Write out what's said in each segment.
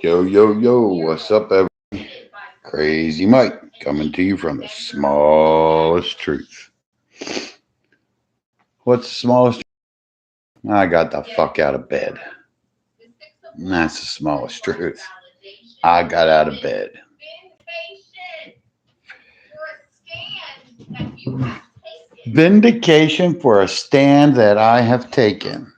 Yo, yo, yo, what's up, everybody? Crazy Mike coming to you from the smallest truth. What's the smallest? I got the fuck out of bed. That's the smallest truth. I got out of bed. Vindication for a stand that I have taken.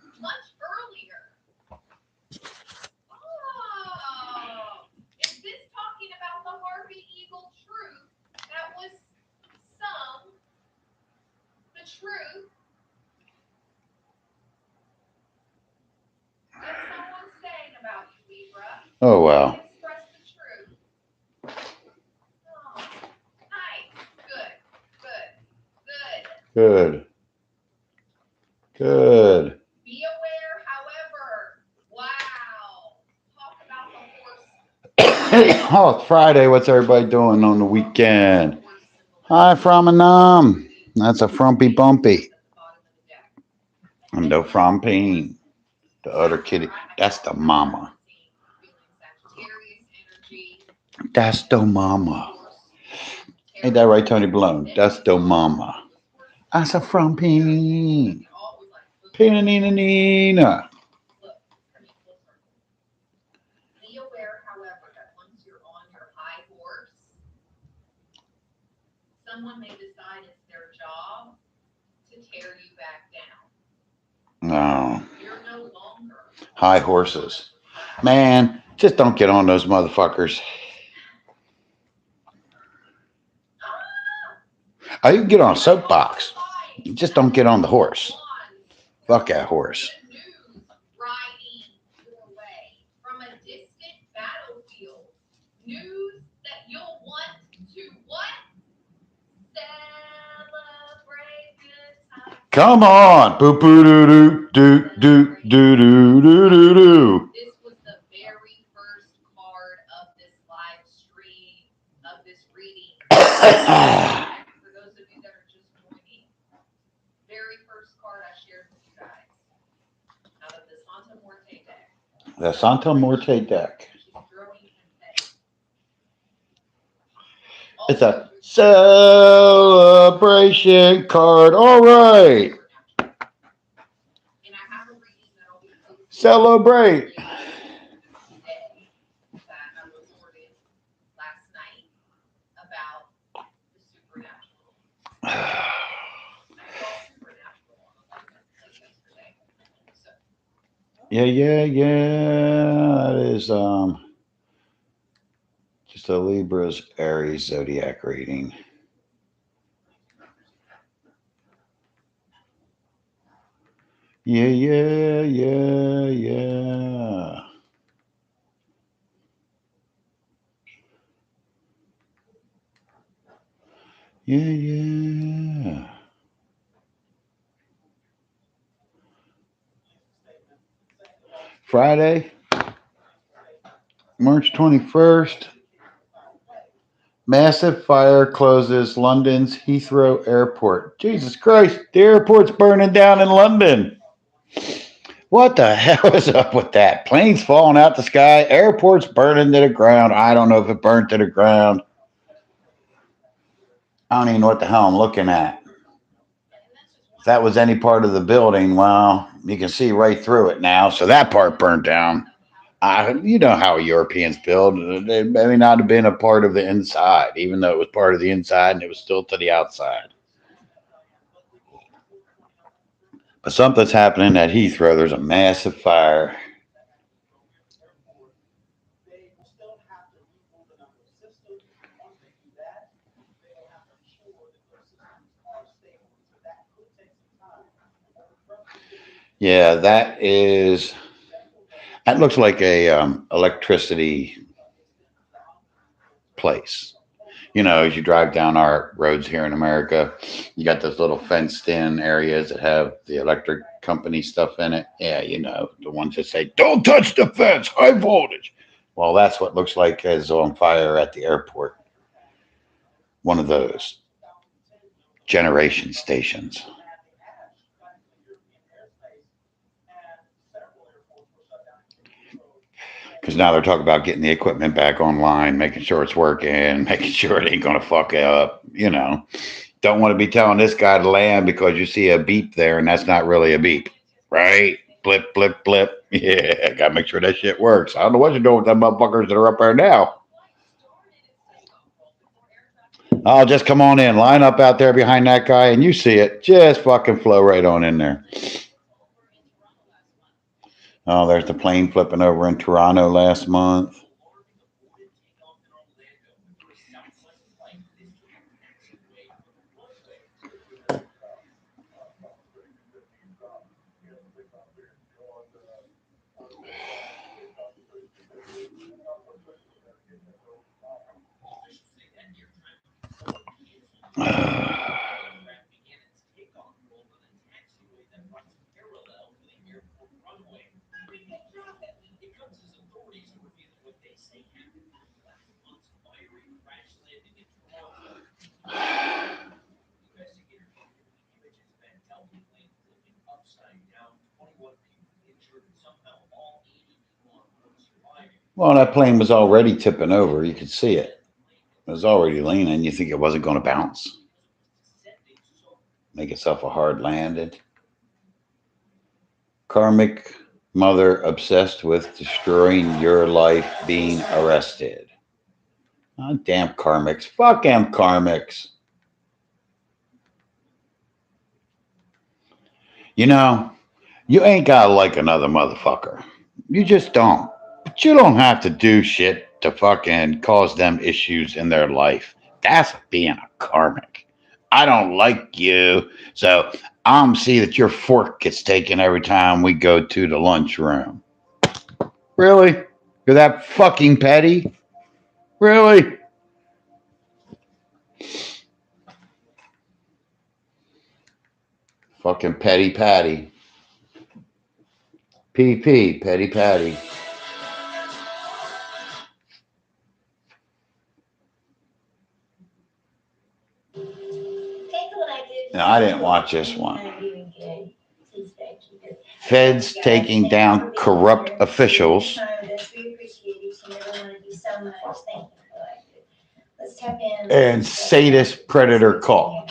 Oh, wow. Good. Good. Oh, it's Friday. What's everybody doing on the weekend? Hi from a num. That's a frumpy bumpy. And the frumpy. The other kitty. That's the mama. That's the mama. Ain't that right, Tony Balone? That's the mama. That's a frumpy. Pina nina. No. High horses. Man, just don't get on those motherfuckers. Oh, you can get on a soapbox. You just don't get on the horse. Fuck that horse. Come on. Boo boo doo doo doo doo doo doo doo doo doo. The Santa Morte deck. It's a celebration card. All right. Celebrate. Yeah, yeah, yeah. That is just a Libra's Aries zodiac reading. Yeah, yeah, yeah, yeah. Yeah, yeah. Friday, March 21st. Massive fire closes London's Heathrow Airport. Jesus Christ, the airport's burning down in London. What the hell is up with that? Planes falling out the sky, airports burning to the ground. I don't know if it burned to the ground. I don't even know what the hell I'm looking at. If that was any part of the building, well, you can see right through it now. So that part burnt down. You know how Europeans build. They may not have been a part of the inside, even though it was part of the inside and it was still to the outside. But something's happening at Heathrow. There's a massive fire. Yeah, that looks like a electricity place. You know, as you drive down our roads here in America, you got those little fenced in areas that have the electric company stuff in it. Yeah, you know, the ones that say, don't touch the fence, high voltage. Well, that's what looks like is on fire at the airport. One of those generation stations. Because now they're talking about getting the equipment back online, making sure it's working, making sure it ain't going to fuck up. Don't want to be telling this guy to land because you see a beep there and that's not really a beep, right? Blip, blip, blip. Yeah, got to make sure that shit works. I don't know what you're doing with them motherfuckers that are up there now. Oh, just come on in. Line up out there behind that guy and you see it. Just fucking flow right on in there. Oh, there's the plane flipping over in Toronto last month. Well, that plane was already tipping over. You could see it. It was already leaning. You think it wasn't going to bounce, make itself a hard landing. Karmic mother obsessed with destroying your life being arrested. Oh, damn karmics. Fuck them karmics. You know, you ain't got to like another motherfucker. You just don't. But you don't have to do shit to fucking cause them issues in their life. That's being a karmic. I don't like you, so I'm see that your fork gets taken every time we go to the lunchroom. Really? You're that fucking petty? Really? Fucking petty patty. PP, petty patty. No, I didn't watch this one. Feds taking down corrupt officials. And sadist predator call.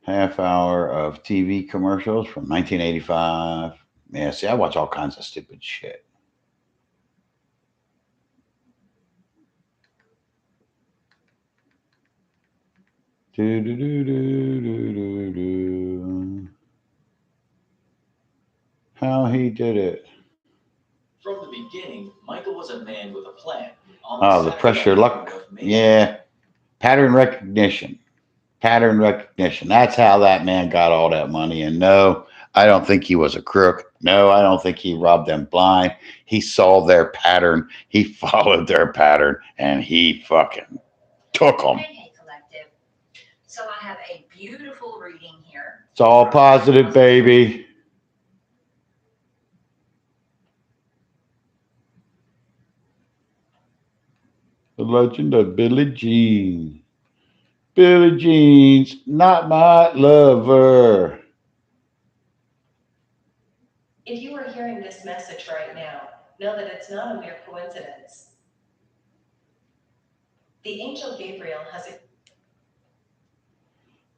Half hour of TV commercials from 1985. Yeah, see, I watch all kinds of stupid shit. Do, do, do, do, do, do, do. How he did it. From the beginning, Michael was a man with a plan. Oh, the pressure luck. Yeah. Pattern recognition. Pattern recognition. That's how that man got all that money. And no, I don't think he was a crook. No, I don't think he robbed them blind. He saw their pattern. He followed their pattern and he fucking took them. Hey, Collective. So I have a beautiful reading here. It's all positive, baby. The Legend of Billie Jean. Billie Jean's not my lover. If you are hearing this message right now, know that it's not a mere coincidence. The angel Gabriel has a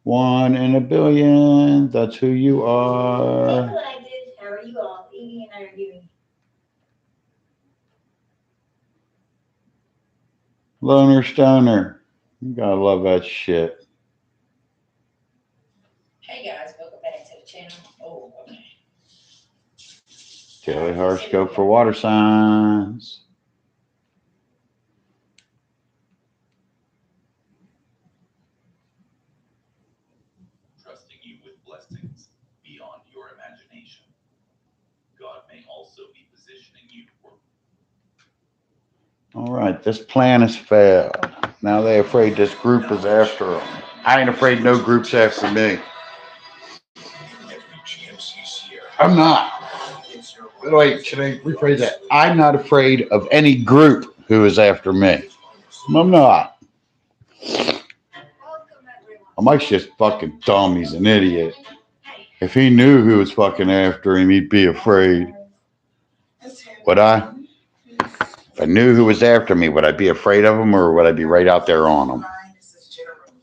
1 in a billion. That's who you Hey, are. Collective. How are you all? Evie and I are doing. Loner Stoner. You gotta love that shit. Hey guys, welcome back to the channel. Oh, okay. Daily horoscope for water signs. Trusting you with blessings beyond your imagination. God may also be positioning you for. All right, this plan has failed. Now they're afraid this group is after them. I ain't afraid no group's after me. I'm not. Wait, should I rephrase that? I'm not afraid of any group who is after me. I'm not. Mike's just fucking dumb. He's an idiot. If he knew who was fucking after him, he'd be afraid. Would I? If I knew who was after me, would I be afraid of him or would I be right out there on him?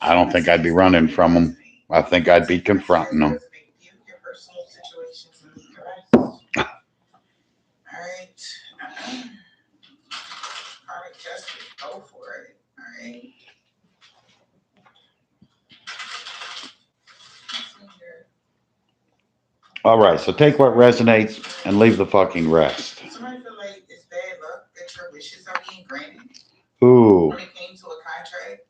I don't think I'd be running from him. I think I'd be confronting him. Go for it. All right. All right, so take what resonates and leave the fucking rest. Somebody feel like it's bad luck that your wishes are being granted Ooh, when it came to a contract.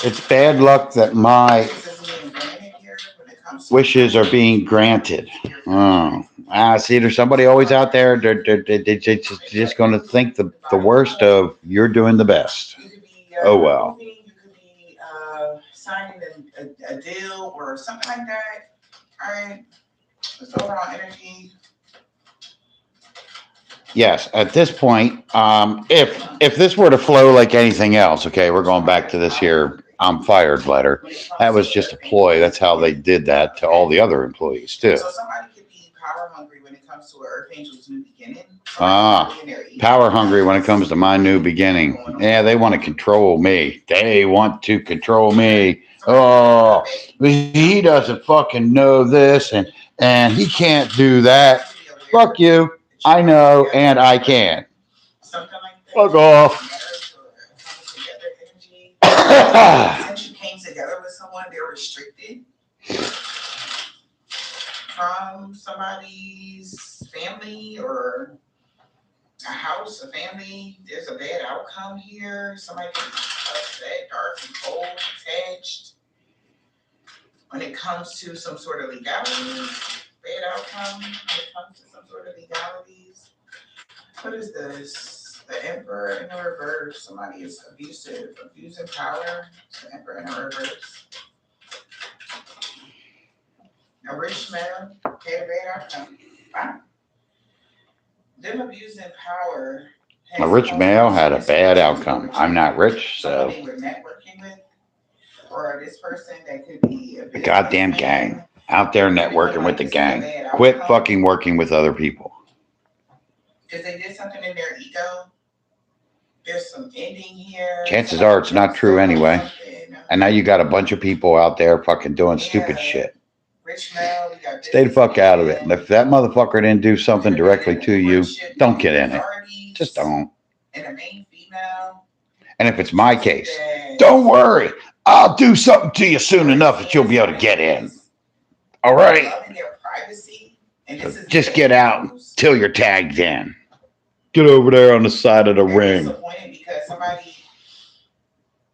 it's bad luck that my Wishes is being granted here when it comes to wishes are being granted. Oh, see, there's somebody always out there. They're just going to think the worst of you're doing the best. You could be, Oh, well. moving, you could be signing a deal or something like that. All right. It's overall energy. Yes, at this point, if this were to flow like anything else, okay, we're going back to this here I'm fired letter. That was just a ploy. That's how they did that to all the other employees too. So somebody could be power hungry when it comes to an Earth Angel's new beginning. Power hungry when it comes to my new beginning. Yeah, they want to control me. They want to control me. Oh, he doesn't fucking know this and he can't do that. Fuck you. I know and I can. Something like that. Fuck off. Since you came together with someone, they're restricted from somebody's family or a house, a family. There's a bad outcome here. Somebody gets upset, dark and cold, attached. When it comes to some sort of legalities, bad outcome. When it comes to some sort of legalities. What is this? The Emperor in the reverse. Somebody is abusive, abusing power. The Emperor in the reverse. A rich man had a bad outcome. Wow. Them abusing power. A rich male had a bad outcome. I'm not rich, so. Somebody we're networking with, or this person that could be a The goddamn businessman. gang out there networking with the gang. Quit fucking working with other people. Because they did something in their ego. There's some ending here. Chances are it's not true anyway. And now you got a bunch of people out there fucking doing stupid shit. Rich male, we got Stay the fuck out of it. And if that motherfucker didn't do something directly to you, don't get in it. Just don't. And a main female. And if it's my case, don't worry. I'll do something to you soon enough that you'll be able to get in. All right? Loving their privacy. And this is Just get out till you're tagged in. Get over there on the side of the ring. Disappointed because somebody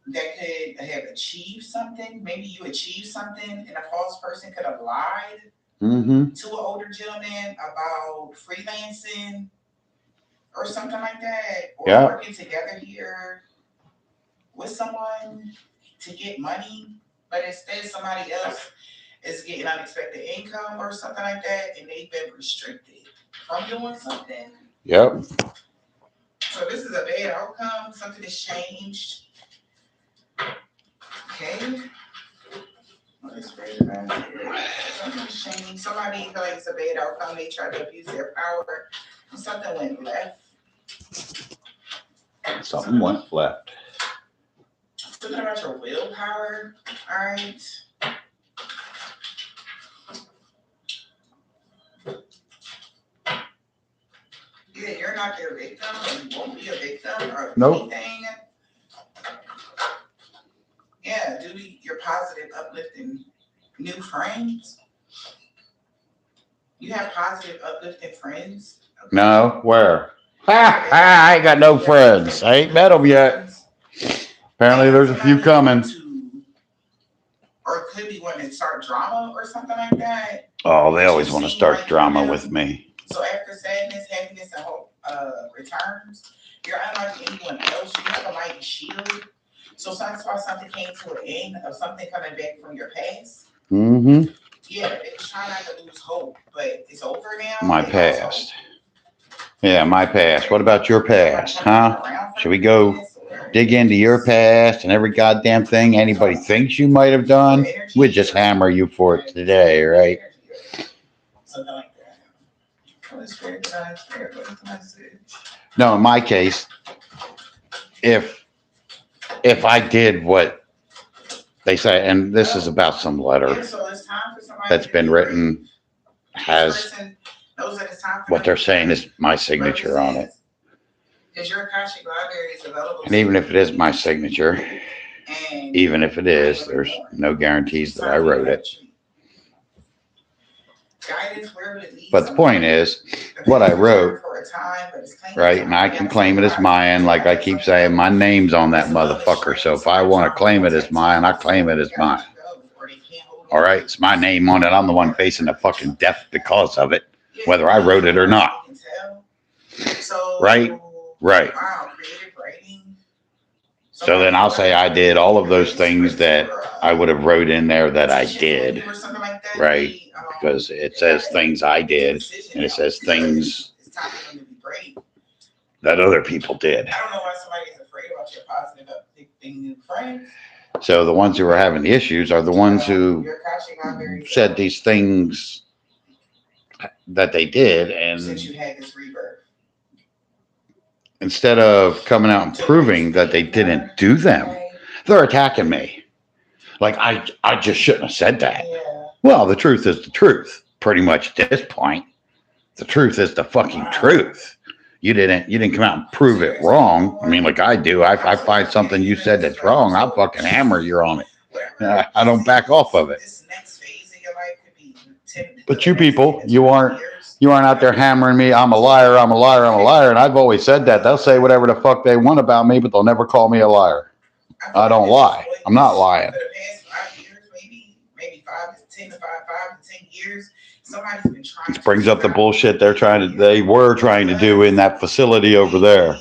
that could have achieved something, maybe you achieved something, and a false person could have lied Mm-hmm. to an older gentleman about freelancing or something like that, or Yeah. working together here with someone to get money, but instead somebody else is getting unexpected income or something like that, and they've been restricted from doing something. Yep. So this is a bad outcome. Something has changed. Okay. What is great about it? Something has changed. Somebody feel like it's a bad outcome. They tried to abuse their power. And something went left. Something went left. Something about your willpower. All right. Yeah, you're not their victim, or you won't be a victim, or Nope. anything. Yeah, your positive, uplifting new friends. You have positive, uplifting friends. Okay. No, where? Ha, ha, I ain't got no friends. I ain't met them yet. Apparently there's a few coming. Or it could be when they start drama or something like that. Oh, they always want to start drama with me. So after sadness, happiness, and hope returns, you're unlike anyone else. You have a mighty shield. So that's why something came to an end of something coming back from your past. Mm-hmm. Yeah, they was trying not to lose hope, but it's over now. My They lost past. Yeah, my past. What about your past, huh? Should we go dig into your past and every goddamn thing anybody thinks you might have done, we'd just hammer you for it today, right? Something like that. Holy Spirit, Divine Spirit, what is the message? No, in my case, if I did what they say, and this is about some Yeah, letter so it's time for somebody that's to been be written, great. This has person knows that it's time for what them they're to saying be is my signature on it. because your Akashic library is available. And even if it is my signature, and even if it is, there's no guarantees that I wrote it. Guidance wherever it leads But the point somebody. is, what I wrote, For a time, but it's claimed right? And I can claim it as mine. Like I keep saying, my name's on that motherfucker. So if I want to claim it as mine, I claim it as mine. All right? It's my name on it. I'm the one facing the fucking death because of it, whether I wrote it or not. Right? Right. Wow, creative writing. So then I'll say I did all of those things that I would have wrote in there that I did, right? Because it says things I did, and it says things that other people did. I don't know why somebody is afraid about your positive uplifting new friends. So the ones who are having the issues are the ones who said these things that they did, and Since you had this rebirth. instead of coming out and proving that they didn't do them, they're attacking me. Like, I just shouldn't have said that. Yeah. Well, the truth is the truth, pretty much at this point. The truth is the fucking truth. You didn't come out and prove it wrong. I mean, like I do. I find something you said that's wrong, I'll fucking hammer you on it. I don't back off of it. But you people, you aren't out there hammering me. I'm a liar. I'm a liar. I'm a liar. And I've always said that. They'll say whatever the fuck they want about me, but they'll never call me a liar. I don't lie. I'm not lying. For the past 5 years, maybe 5 to 10 years, somebody's been trying. Which brings up the bullshit they were trying to do in that facility over there.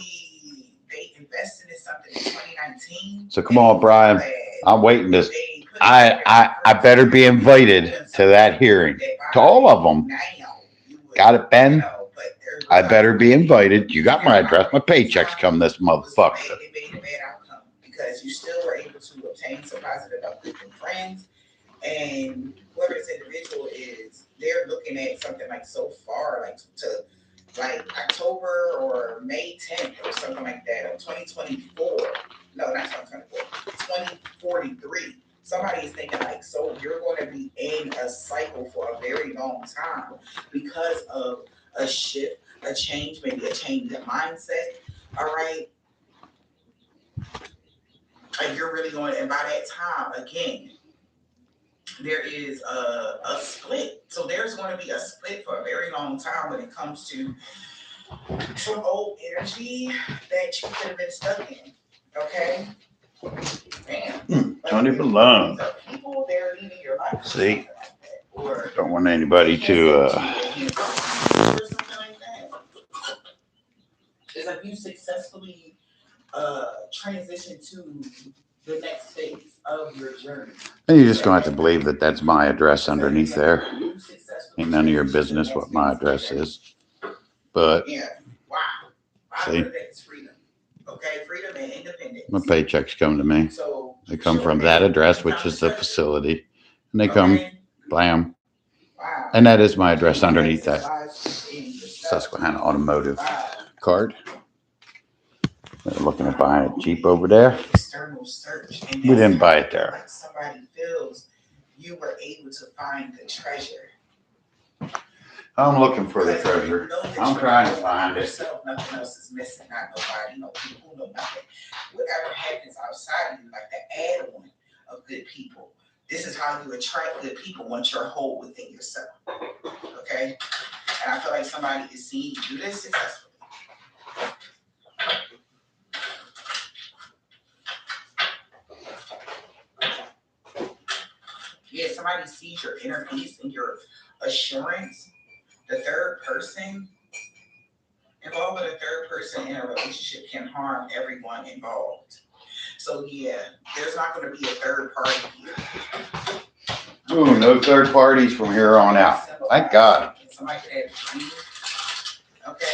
They invested in something in 2019. So come on, Brian. I'm waiting to. I better be invited to that hearing. To all of them. Got it, Ben? I better be invited. You got my address. My paychecks come this motherfucker. It made a bad outcome because you still were able to obtain some positive uplifting friends, and whoever this individual is, they're looking at something like so far, like to like October or May 10th or something like that of 2024. No, not 2024. 2043. Somebody is thinking like, so you're going to be in a cycle for a very long time because of a shift, a change, maybe a change in mindset. All right. Like you're really going, and by that time, again, there is a split. So there's going to be a split for a very long time when it comes to some old energy that you could have been stuck in. Okay. Man. Don't even learn. People they're leaving your life. See? Or Don't want anybody to. It's like you successfully transitioned to the next phase of your journey. And you're just going to have to believe that that's my address underneath there. Ain't none of your business what my address is. But, Yeah. Wow. See? That's freedom. Okay, freedom and independence. my paychecks come to me. So They come from that address, which is the facility. And they come, blam. Wow. And that is my address underneath that Susquehanna Automotive card. They're looking at buying a Jeep over there. External search. And We didn't buy it there. like somebody feels you were able to find the treasure. I'm looking for the treasure. I'm trying to find it. Yourself, nothing else is missing. Not nobody, no people, no nothing. Whatever happens outside of you, like the add-on of good people. This is how you attract good people once you're whole within yourself. Okay? And I feel like somebody is seeing you do this successfully. Yeah, somebody sees your inner peace and your assurance. The third person, involving a third person in a relationship can harm everyone involved. So yeah, there's not going to be a third party here. Ooh, no third parties from here on out. Thank God. Somebody could have a dream, okay,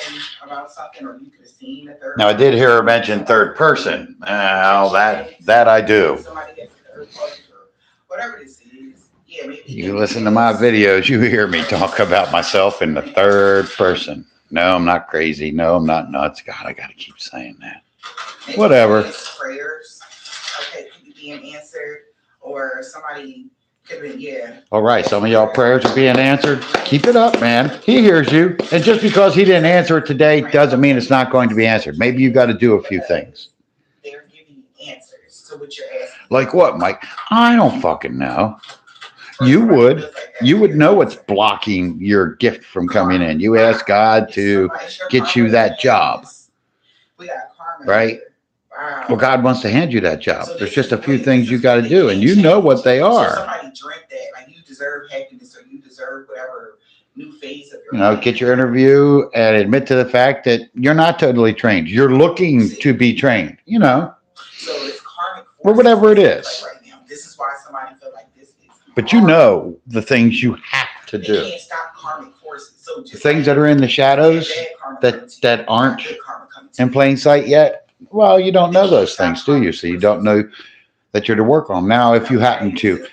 about something, or you could have seen the third. Now, I did hear her mention third person. That I do. Somebody gets a third party or whatever this is. Yeah, maybe. You listen to my videos, you hear me talk about myself in the third person. No, I'm not crazy. No, I'm not nuts. God, I gotta keep saying that. Maybe Whatever. it's prayers, okay, could be being answered, or somebody could have been, yeah. All right, some of y'all prayers are being answered. Keep it up, man. He hears you. And just because he didn't answer it today doesn't mean it's not going to be answered. Maybe you got to do a few things. They're giving you answers to what you're asking. Like what, Mike? I don't fucking know. You would know what's blocking your gift from coming in. You ask God to get you that job, We got karma right? here. Wow. Well, God wants to hand you that job. There's just a few things you got to do, and you know what they So are. somebody drink that, like you deserve happiness, or you deserve whatever new phase of your You know, life. get your interview and admit to the fact that you're not totally trained. You're looking to be trained, you know, So it's karmic or whatever it forces, is. like right now. This is why somebody feel like this is. But you know the things you have to They do. can't stop karmic forces. So The just things like that are in the shadows bad karma that- coming to you, that aren't good karma coming to in you. plain sight yet, well, you don't know those things, do you? So you don't know that you're to work on. Now, if you happen to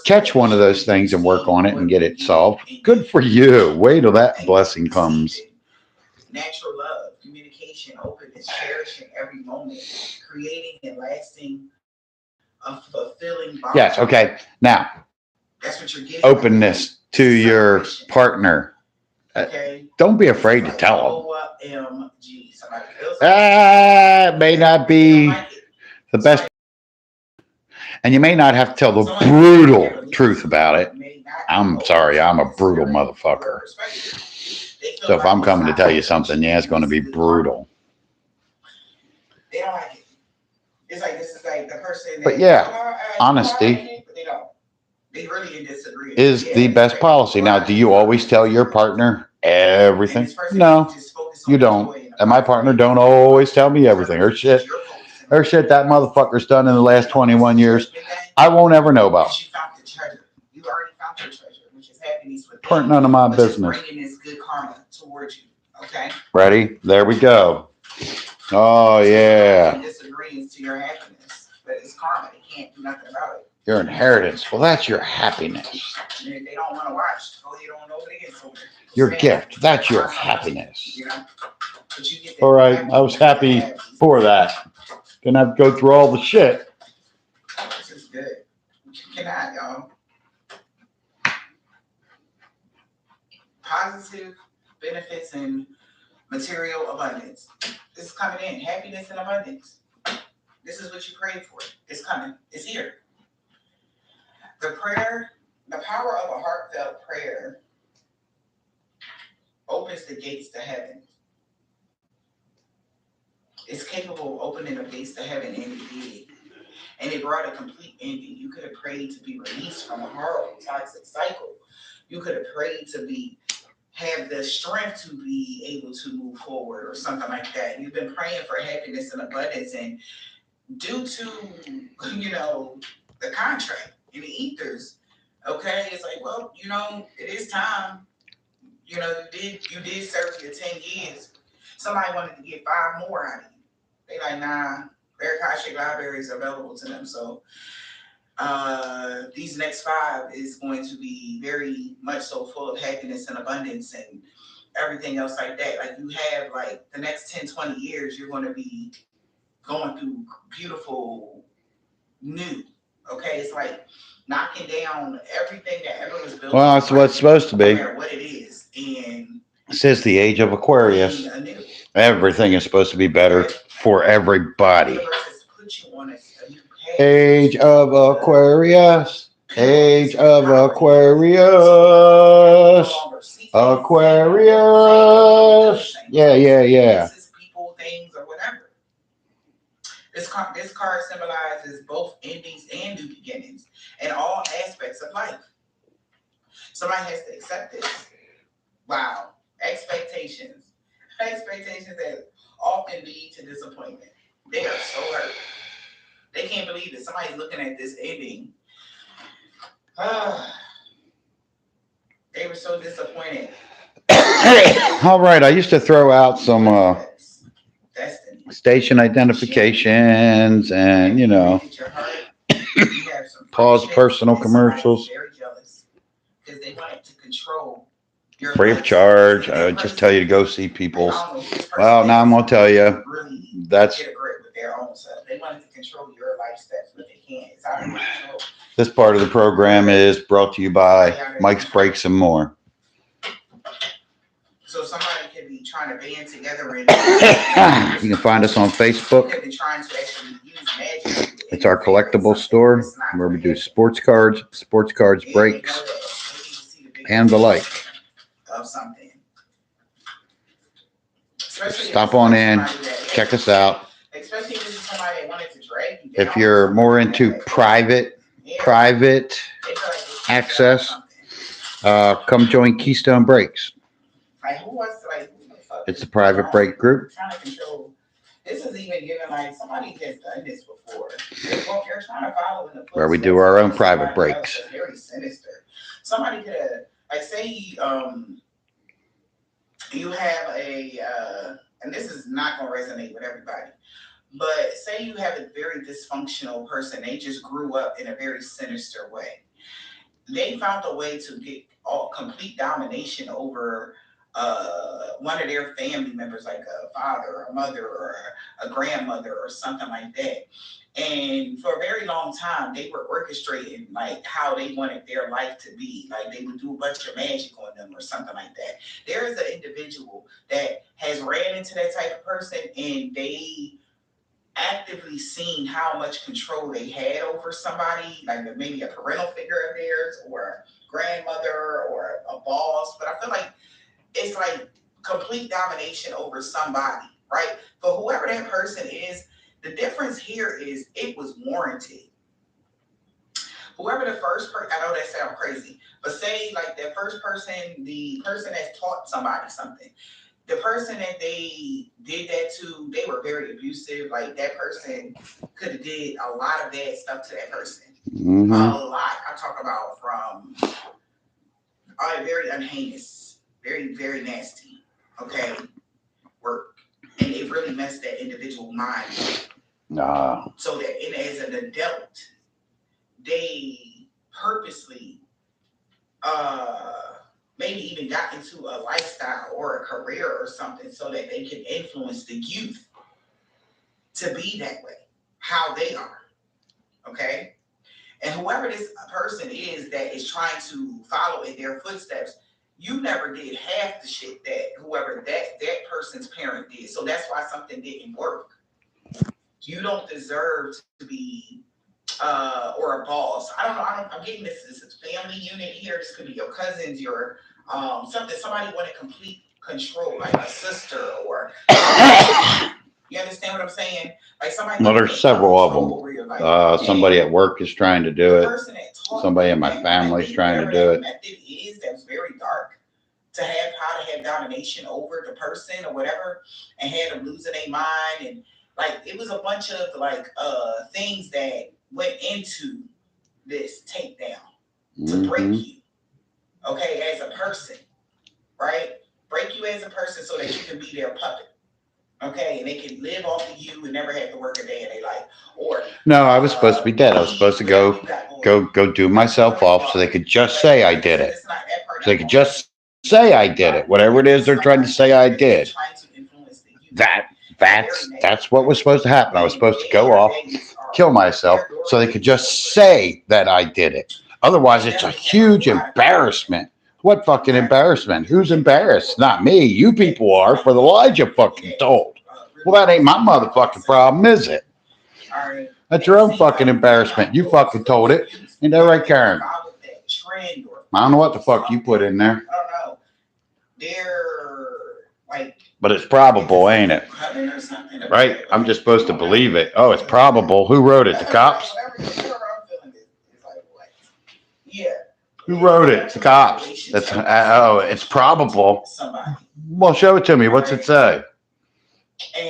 catch one of those things and work on it and get it solved, good for you. Wait till that blessing comes. Natural love, communication, openness, cherishing every moment, creating and lasting a fulfilling bond. Yes, okay. Now, That's what you're getting. openness to your partner. Okay. Don't be afraid to tell OMG. Somebody feels them. It may not be the best, and you may not have to tell the brutal truth about it. I'm sorry, I'm a brutal motherfucker. So if I'm coming to tell you something, yeah, it's going to be brutal. They don't like it. It's like this is like the person. But yeah, honesty But they don't. They really disagree. is the best policy. Now, do you always tell your partner everything? No, you don't. And my partner don't always tell me everything. Her shit that motherfucker's done in the last 21 years, I won't ever know about. You found the treasure. You already found your treasure, which is happiness with Part none of my business. Bringing this good karma towards you. Okay. Ready? There we go. Oh yeah. Disagrees to your happiness, but it's karma. They can't do nothing about it. Your inheritance. Well, that's your happiness. And if they don't want to watch, go ahead on over there. So Your gift. That's your happiness. you know? But you get All right. I was happy for that. Didn't have to go through all the shit. This is good. Can I, y'all? Positive benefits and material abundance. This is coming in. Happiness and abundance. This is what you prayed for. It's coming. It's here. The prayer, the power of a heartfelt prayer opens the gates to heaven. It's capable of opening the gates to heaven, and it did. And it brought a complete ending. You could have prayed to be released from a horrible toxic cycle. You could have prayed to have the strength to be able to move forward or something like that. You've been praying for happiness and abundance, and due to, the contract in the ethers, okay, it's like, well, it is time. You did serve your 10 years. Somebody wanted to get 5 more out of you. They like, nah, their Akashic library is available to them. So these next 5 is going to be very much so full of happiness and abundance and everything else like that. Like you have like the next 10, 20 years, you're going to be going through beautiful new. Okay, it's like knocking down everything that ever was built. Well, that's what it's supposed to be. No matter what it is. And It says the age of Aquarius. Everything is supposed to be better for everybody. Age of Aquarius. Age of Aquarius. Aquarius. Yeah. People, things, or whatever. This card symbolizes both endings and new beginnings in all aspects of life. Somebody has to accept this. Wow. Expectations that often lead to disappointment. They are so hurt. They can't believe it. Somebody's looking at this ending. They were so disappointed. All right, I used to throw out some Destiny. station identifications and, you know, pause personal commercials. Very jealous because they wanted to control your Free of life. charge. I would just tell you to go see people. Well, now I'm gonna tell you, Really that's get a grip with their own self. They wanted to control your life steps, but they can't. It's out of your control. this part of the program is brought to you by Mike's Brakes and More. So somebody could be trying to band together and You can find us on Facebook. could be trying to actually use magic. It's our collectible store where we do sports cards, brakes, and the like. Of something. Stop on in, check us out. Especially if it's somebody that wanted to drag you If down. you're more into private access, come join Keystone Brakes. Like who wants to who the fuck It's is a private brake group. trying to control. This is even given like somebody has done this before. They're trying to follow in the Where we footsteps do our own of private somebody else brakes. that's very sinister. Somebody could have like say you have a and this is not gonna resonate with everybody, but say you have a very dysfunctional person, they just grew up in a very sinister way. They found a way to get all complete domination over one of their family members, like a father or a mother or a grandmother or something like that. And for a very long time, they were orchestrating like how they wanted their life to be. Like they would do a bunch of magic on them or something like that. There is an individual that has ran into that type of person and they actively seen how much control they had over somebody, like maybe a parental figure of theirs or grandmother or a boss. But I feel like it's like complete domination over somebody, right? But whoever that person is, the difference here is it was warranted. Whoever the first person, I know that sounds crazy, but say like that first person, the person that taught somebody something, the person that they did that to, they were very abusive. Like that person could have did a lot of bad stuff to that person. Mhm. A lot. I'm talking about from very unheinous, very, very nasty, okay, work. And it really messed that individual mind up. So that as an adult, they purposely maybe even got into a lifestyle or a career or something so that they can influence the youth to be that way, how they are, okay? And whoever this person is that is trying to follow in their footsteps, you never did half the shit that whoever that person's parent did. So that's why something didn't work. You don't deserve to be or a boss. I don't know. I'm getting this is family unit here. This could be your cousins, your somebody wanted complete control, like a sister or you understand what I'm saying? Like somebody. Well, there's several of them. Somebody at work is trying to do it. Somebody in my family is trying to do it. Method is that's very dark to have how to have domination over the person or whatever, and had them losing their mind, and like it was a bunch of like things that went into this takedown to break you, okay, as a person, right? Break you as a person so that you can be their puppet. Okay, and they can live off of you and never have to work a day in their life. Or no, I was supposed to be dead. I was supposed to go do myself off so they could just say I did it. So they could just say I did it. Whatever it is they're trying to say I did. That's what was supposed to happen. I was supposed to go off, kill myself, so they could just say that I did it. Otherwise, it's a huge embarrassment. What fucking embarrassment? Who's embarrassed? Not me. You people are for the lies you fucking told. Well, that ain't my motherfucking problem, is it? That's your own fucking embarrassment. You fucking told it. Ain't that right, Karen? I don't know what the fuck you put in there. I don't know. They're like. But it's probable, ain't it? Right? I'm just supposed to believe it. Oh, it's probable. Who wrote it? The cops? Yeah. Who wrote it? The cops. That's it's probable. Well, show it to me. What's it say?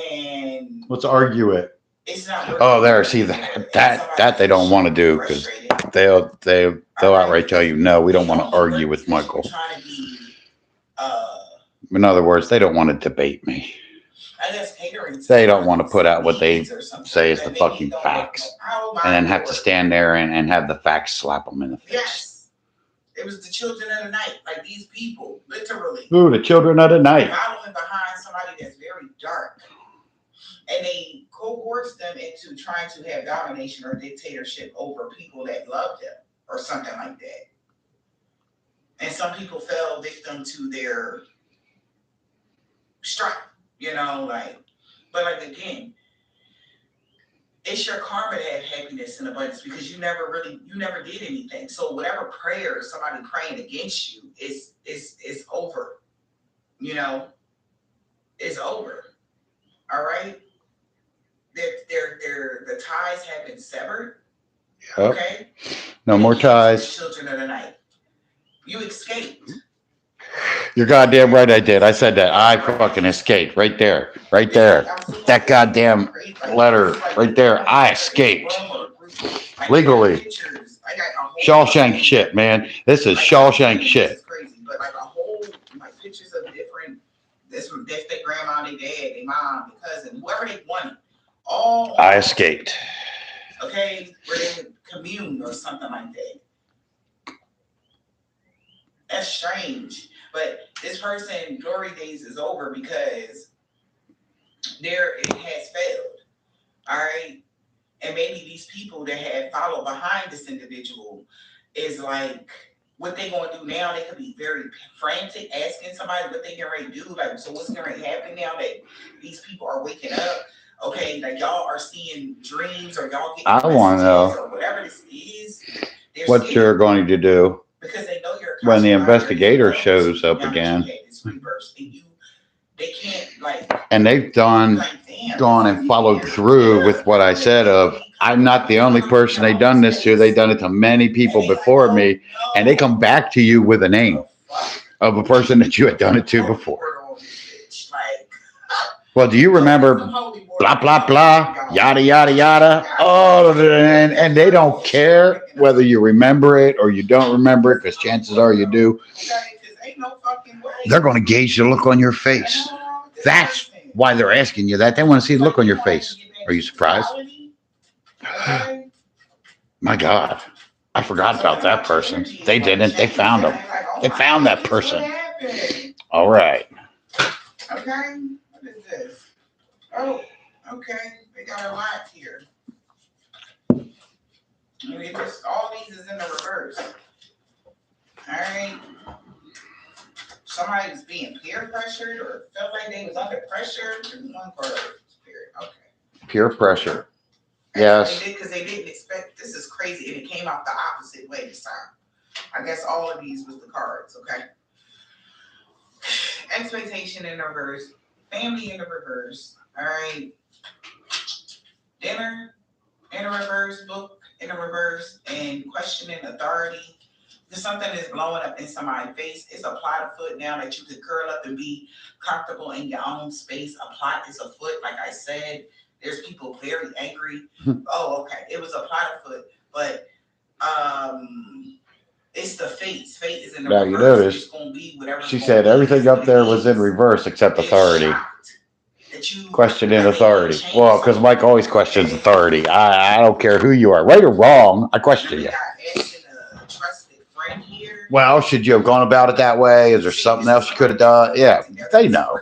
And let's argue it. It's not. Oh, there. See that they don't want to do because they'll outright tell you no. We don't want to argue with Michael. Trying to be In other words, they don't want to debate me. I guess catering. They don't want to put out what they needs or something say is that the maybe fucking don't look facts. like, oh my And then have to Lord. stand there and have the facts slap them in the face. Yes. It was the children of the night. Like these people, literally. Ooh, the children of the night. Following behind somebody that's very dark. And they coerce them into trying to have domination or dictatorship over people that love them or something like that. And some people fell victim to their strife, you know, like, but like again, it's your karma to have happiness and abundance because you never did anything. So whatever prayer somebody praying against you is over. You know, it's over. All right. The ties have been severed. Yep. Okay. No more ties. Children of the night. You escaped. You're goddamn right I did. I said that. I fucking escaped. Right there. Right there. That goddamn letter right there. I escaped. Legally. Shawshank shit, man. This is Shawshank shit. This is crazy, but like a whole like pictures of different that's their grandma, their dad, their mom, their cousin, whoever they wanted. All I escaped. Okay, where they would commune or something like that. That's strange. But this person, glory days is over because it has failed. All right. And maybe these people that have followed behind this individual is like, what they gonna do now? They could be very frantic, asking somebody what they can ready to do. Like, so what's gonna happen now that these people are waking up? Okay, like y'all are seeing dreams or y'all getting I want to know or whatever this is. What scared. You're going to do because they know you're when the investigator shows up again. They can't like. And they've gone and followed through with what I said of, I'm not the only person they done this to. They done it to many people before me. And they come back to you with a name of a person that you had done it to before. Well, do you remember blah, blah, blah, yada, yada, yada? Oh, and they don't care whether you remember it or you don't remember it, because chances are you do. They're going to gauge the look on your face. That's why they're asking you that. They want to see the look on your face. Are you surprised? My God. I forgot about that person. They didn't. They found him. They found that person. All right. Okay. What is this? Oh, okay. They got a lot here. All these is in the reverse. All right. Somebody was being peer pressured or felt like they was under pressure. One part of spirit. Okay. Peer pressure. Yes. Because they didn't expect. This is crazy, and it came out the opposite way this time. I guess all of these was the cards. Okay. Expectation in the reverse. Family in the reverse. All right. Dinner in the reverse. Book in the reverse. And questioning authority. If something is blowing up in somebody's face, it's a plot afoot now that you could curl up and be comfortable in your own space. A plot is afoot, like I said. There's people very angry. Oh, okay. It was a plot afoot, but it's the fate. Fate is in the reverse. You notice, it's gonna be whatever. She said everything up there was in reverse except authority. Questioning authority. Well, because Mike always questions authority. I don't care who you are, right or wrong. I question you. Well, should you have gone about it that way? Is there something else you could have done? Yeah, they know.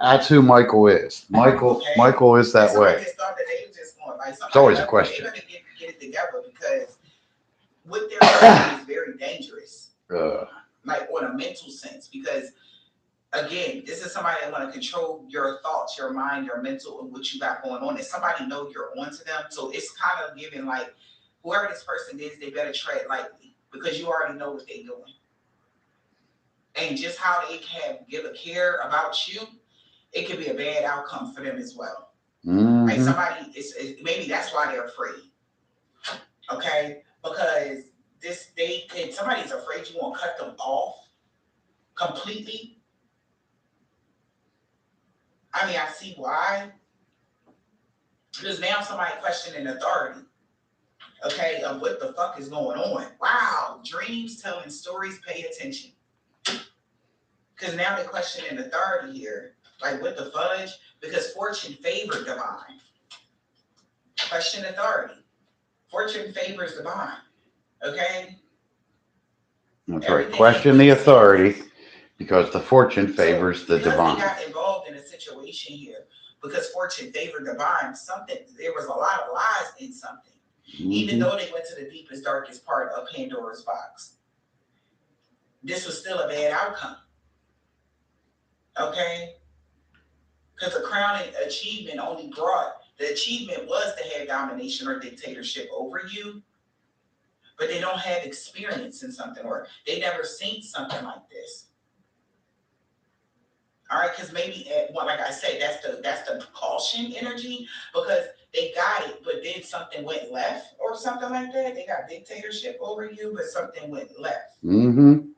That's who Michael is. Michael is that way. It's always a question. They're going to get it together because what they're doing is very dangerous. Like on a mental sense, because again, this is somebody that want to control your thoughts, your mind, your mental, and what you got going on. And somebody know you're onto them, so it's kind of giving like whoever this person is, they better tread lightly because you already know what they're doing, and just how they can give a care about you. It could be a bad outcome for them as well. Mm-hmm. Like somebody, maybe that's why they're afraid. Okay, because somebody's afraid you won't cut them off completely. I mean, I see why. Because now somebody questioning authority. Okay, of what the fuck is going on? Wow, dreams, telling stories, pay attention. Because now they're questioning authority here. Like, what the fudge? Because fortune favored divine. Question authority. Fortune favors divine. Okay? That's right. Question the authority because the fortune favors the Because divine. they got involved in a situation here because fortune favored divine, there was a lot of lies in something. Even Mhm. though they went to the deepest, darkest part of Pandora's box, this was still a bad outcome. Okay? Because the crowning achievement the achievement was to have domination or dictatorship over you, but they don't have experience in something or they never seen something like this. All right, because maybe like I said, that's the caution energy because they got it, but then something went left or something like that. They got dictatorship over you, but something went left. Mm-hmm.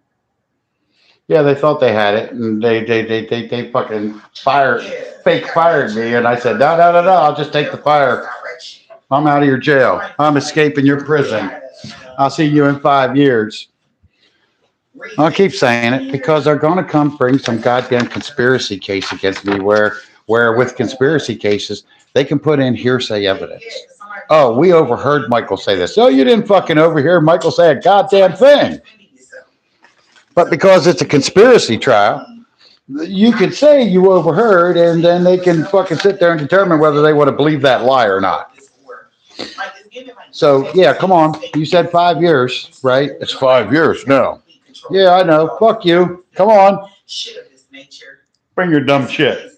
Yeah, they thought they had it, and they fucking fired, Yeah, fake fired me, and I said, no, I'll just take the fire. I'm out of your jail. I'm escaping your prison. I'll see you in 5 years. I'll keep saying it because they're going to come bring some goddamn conspiracy case against me where with conspiracy cases, they can put in hearsay evidence. Oh, we overheard Michael say this. Oh, you didn't fucking overhear Michael say a goddamn thing. But because it's a conspiracy trial, you could say you overheard and then they can fucking sit there and determine whether they want to believe that lie or not. So, yeah, come on. You said 5 years, right? It's 5 years now. Yeah, I know. Fuck you. Come on. Shit of this nature. Bring your dumb shit.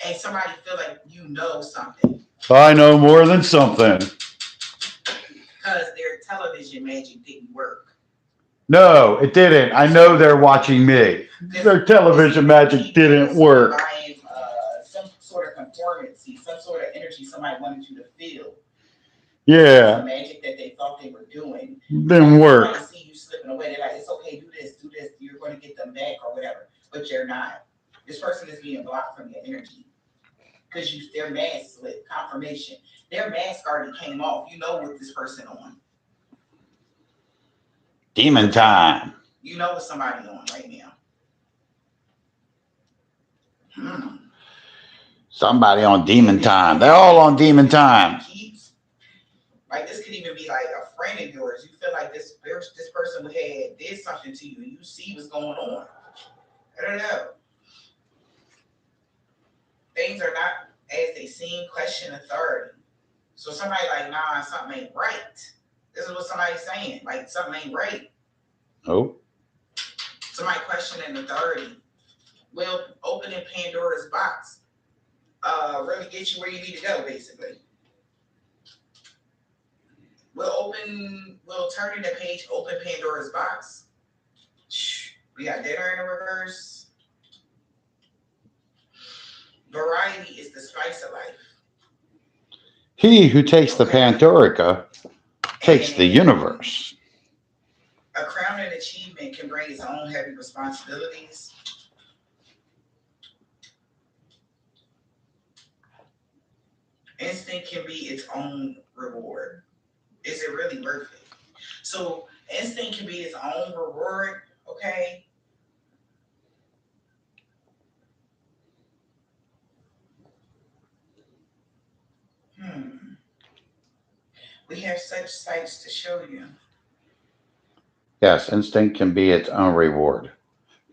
And somebody feel like you know something. I know more than something. Because their television magic didn't work. No, it didn't. I know they're watching me. Their television magic didn't work. Some sort of conformancy, some sort of energy somebody wanted you to feel. Yeah. The magic that they thought they were doing. Didn't work. They see you slipping away. They're like, it's okay, do this. You're going to get them back or whatever. But you're not. This person is being blocked from your energy. Because their mask slipped. Confirmation. Their mask already came off. You know what this person on. Demon time. You know what somebody on right now. Somebody on demon time. They're all on demon time. Like this could even be like a friend of yours. You feel like this person did something to you and you see what's going on. I don't know. Things are not as they seem. Question authority. So somebody like, nah, something ain't right. This is what somebody's saying. Like something ain't right. Oh. Somebody questioning authority. Will opening Pandora's box really get you where you need to go, basically. We'll turn the page, open Pandora's box. We got dinner in the reverse. Variety is the spice of life. He who takes the Pandorica takes the universe. A crowning achievement can bring its own heavy responsibilities. Instinct can be its own reward. Is it really worth it? So instinct can be its own reward, okay? We have such sights to show you. Yes, instinct can be its own reward.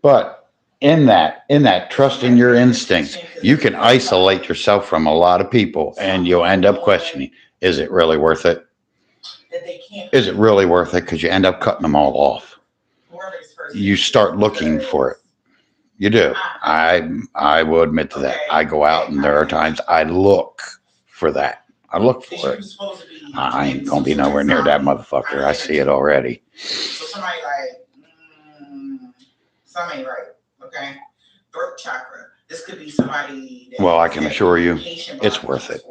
But in that trust in your instinct, you can isolate yourself from a lot of people and you'll end up questioning, is it really worth it? Is it really worth it? Because you end up cutting them all off. You start looking for it. You do. I will admit to that. I go out and there are times I look for that. I look for it. I ain't gonna be nowhere near that motherfucker. I see it already. So somebody like, something ain't right, okay? Throat chakra. This could be somebody. Well, I can assure you, it's worth it.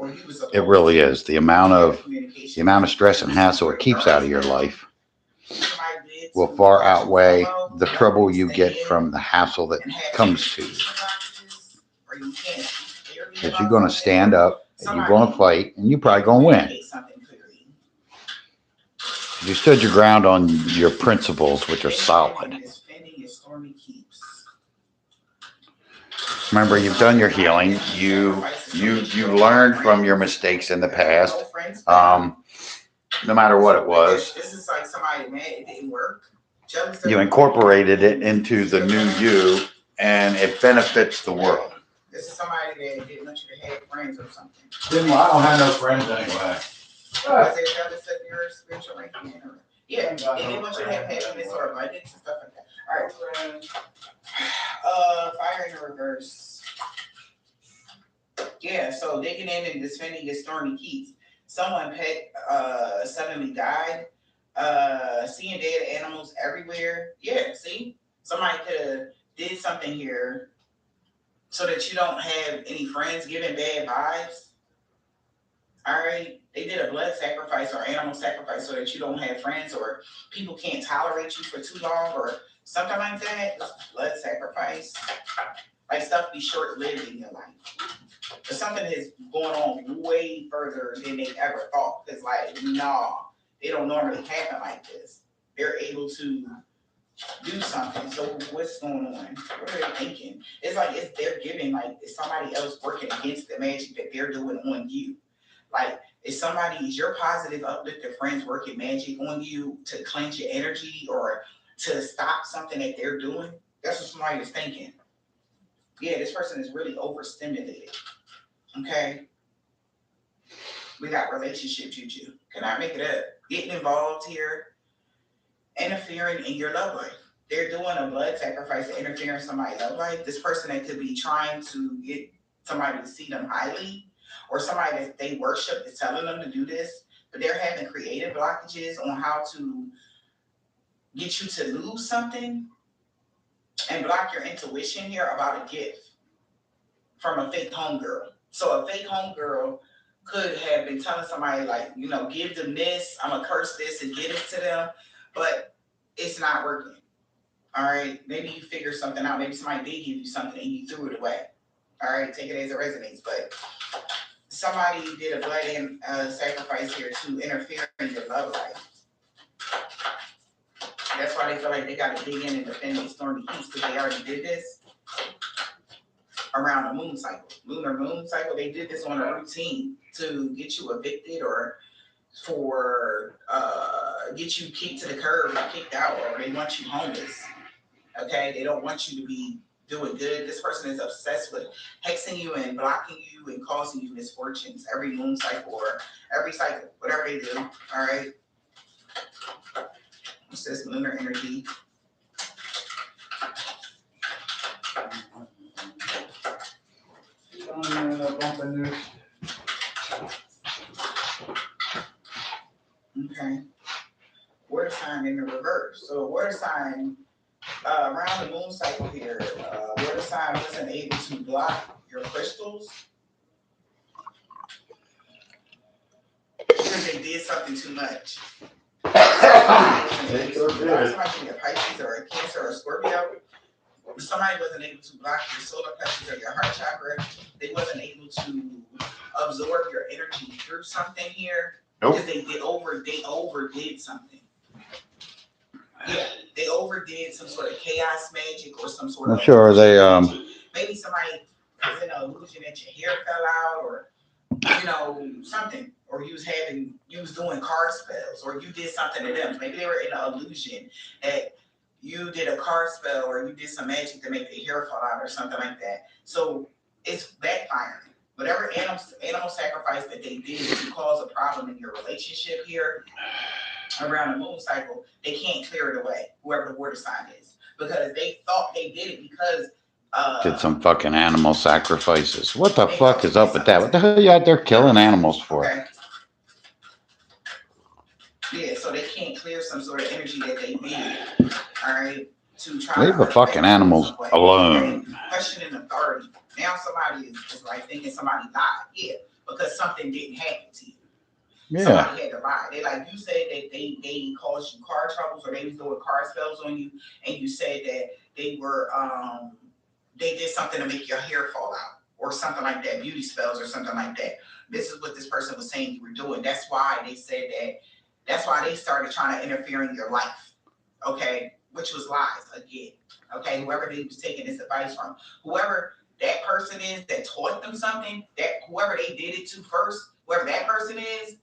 It really is. The amount of stress and hassle it keeps out of your life will far outweigh the trouble you get from the hassle that comes to you. Because you're gonna stand up. And you're going to fight, and you're probably going to win. You stood your ground on your principles, which are solid. Remember, you've done your healing. You learned from your mistakes in the past. No friends. No matter what it was, This is like somebody mad it didn't work. Jealous of you incorporated it into the new you, and it benefits the world. This is somebody that didn't want you to have friends or something. I don't have no friends anyway. Was they jealous of your spiritual ranking? Yeah, they didn't want you to have happiness or abundance and stuff like that. All right. Fire in the reverse. Yeah, so digging in and defending your stormy keys. Someone pet suddenly died. Seeing dead animals everywhere. Yeah, see? Somebody could have did something here so that you don't have any friends giving bad vibes. All right, they did a blood sacrifice or animal sacrifice so that you don't have friends or people can't tolerate you for too long or something like that. Blood sacrifice. Like stuff be short-lived in your life. But something is going on way further than they ever thought. It's like, nah, they don't normally happen like this. They're able to do something. So what's going on? What are they thinking? It's like they're giving, like, it's somebody else working against the magic that they're doing on you. Like, is your positive uplifted friends working magic on you to cleanse your energy or to stop something that they're doing? That's what somebody is thinking. Yeah, this person is really overstimulated. Okay? We got relationship juju. Can I make it up? Getting involved here, interfering in your love life. They're doing a blood sacrifice to interfere in somebody's love life. This person that could be trying to get somebody to see them highly, or somebody that they worship is telling them to do this, but they're having creative blockages on how to get you to lose something and block your intuition here about a gift from a fake homegirl. So a fake homegirl could have been telling somebody, like, you know, give them this, I'm gonna curse this and give it to them, but it's not working. All right, maybe you figure something out. Maybe somebody did give you something and you threw it away. All right, take it as it resonates. But somebody did a blood and sacrifice here to interfere in your love life. That's why they feel like they got to dig in and defend these stormy keys, because they already did this around the moon cycle, lunar moon cycle. They did this on a routine to get you evicted or for get you kicked to the curb or kicked out, or they want you homeless. Okay, they don't want you to be doing good. This person is obsessed with hexing you and blocking you and causing you misfortunes every moon cycle or every cycle, whatever they do. All right. What's this lunar energy? Okay. Water sign in the reverse. So water sign around the moon cycle here, water sign wasn't able to block your crystals because they did something too much. Somebody being a Pisces or a Cancer or a Scorpio, somebody wasn't able to block your solar plexus or your heart chakra. They wasn't able to absorb your energy through something here. Nope. Because they overdid something. Yeah, they overdid some sort of chaos magic or some sort of. I'm sure they maybe somebody was in an illusion that your hair fell out, or you know, something, or you was doing card spells, or you did something to them. Maybe they were in an illusion that you did a card spell or you did some magic to make their hair fall out or something like that. So it's backfiring. Whatever animal sacrifice that they did to cause a problem in your relationship here around the moon cycle, they can't clear it away, whoever the water sign is, because they thought they did it because did some fucking animal sacrifices. What the fuck is up with that? What the hell are you out there killing animals for? Okay. Yeah, so they can't clear some sort of energy that they did. All right, to try leave to the fucking animals alone. Okay. Questioning authority. Now somebody is like thinking somebody lied. Yeah, because something didn't happen to you. Yeah. Somebody had to lie. They like, you said that they caused you car troubles or they was doing car spells on you, and you said that they were they did something to make your hair fall out or something like that, beauty spells or something like that. This is what this person was saying you were doing. That's why they said that. That's why they started trying to interfere in your life. Okay, which was lies again. Okay, whoever they was taking this advice from, whoever that person is that taught them something, that whoever they did it to first, whoever that person is,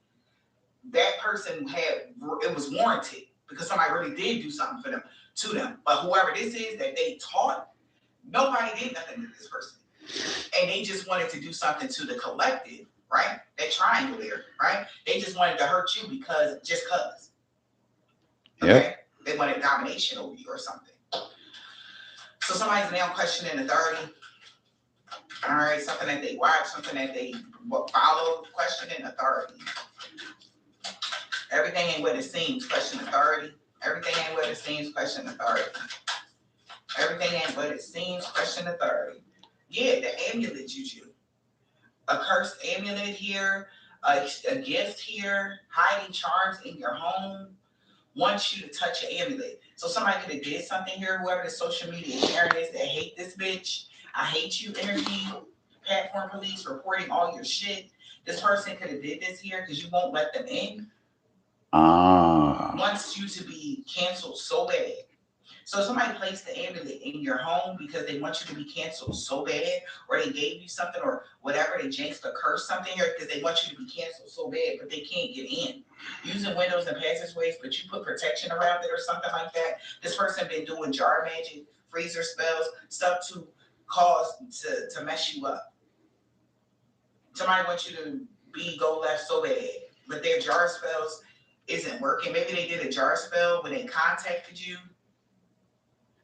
that person it was warranted because somebody really did do something for them, to them. But whoever this is that they taught, nobody did nothing to this person. And they just wanted to do something to the collective, right? That triangle there, right? They just wanted to hurt you because, just cause. Okay? Yep. They wanted domination over you or something. So somebody's now questioning authority. All right, something that they watch, something that they follow, questioning authority. Everything ain't what it seems, question authority. Everything ain't what it seems, question authority. Everything ain't what it seems, question authority. Yeah, the amulet juju. A cursed amulet here, a gift here, hiding charms in your home, wants you to touch your amulet. So somebody could have did something here, whoever the social media Karen is that hate this bitch. I hate you energy, platform police reporting all your shit. This person could have did this here because you won't let them in. Wants you to be canceled so bad. So if somebody placed the amulet in your home because they want you to be canceled so bad, or they gave you something or whatever, they jinxed or cursed something here because they want you to be canceled so bad, but they can't get in. Using windows and passageways, but you put protection around it or something like that. This person been doing jar magic, freezer spells, stuff to cause to mess you up. Somebody wants you to go left so bad, but their jar spells isn't working. Maybe they did a jar spell when they contacted you.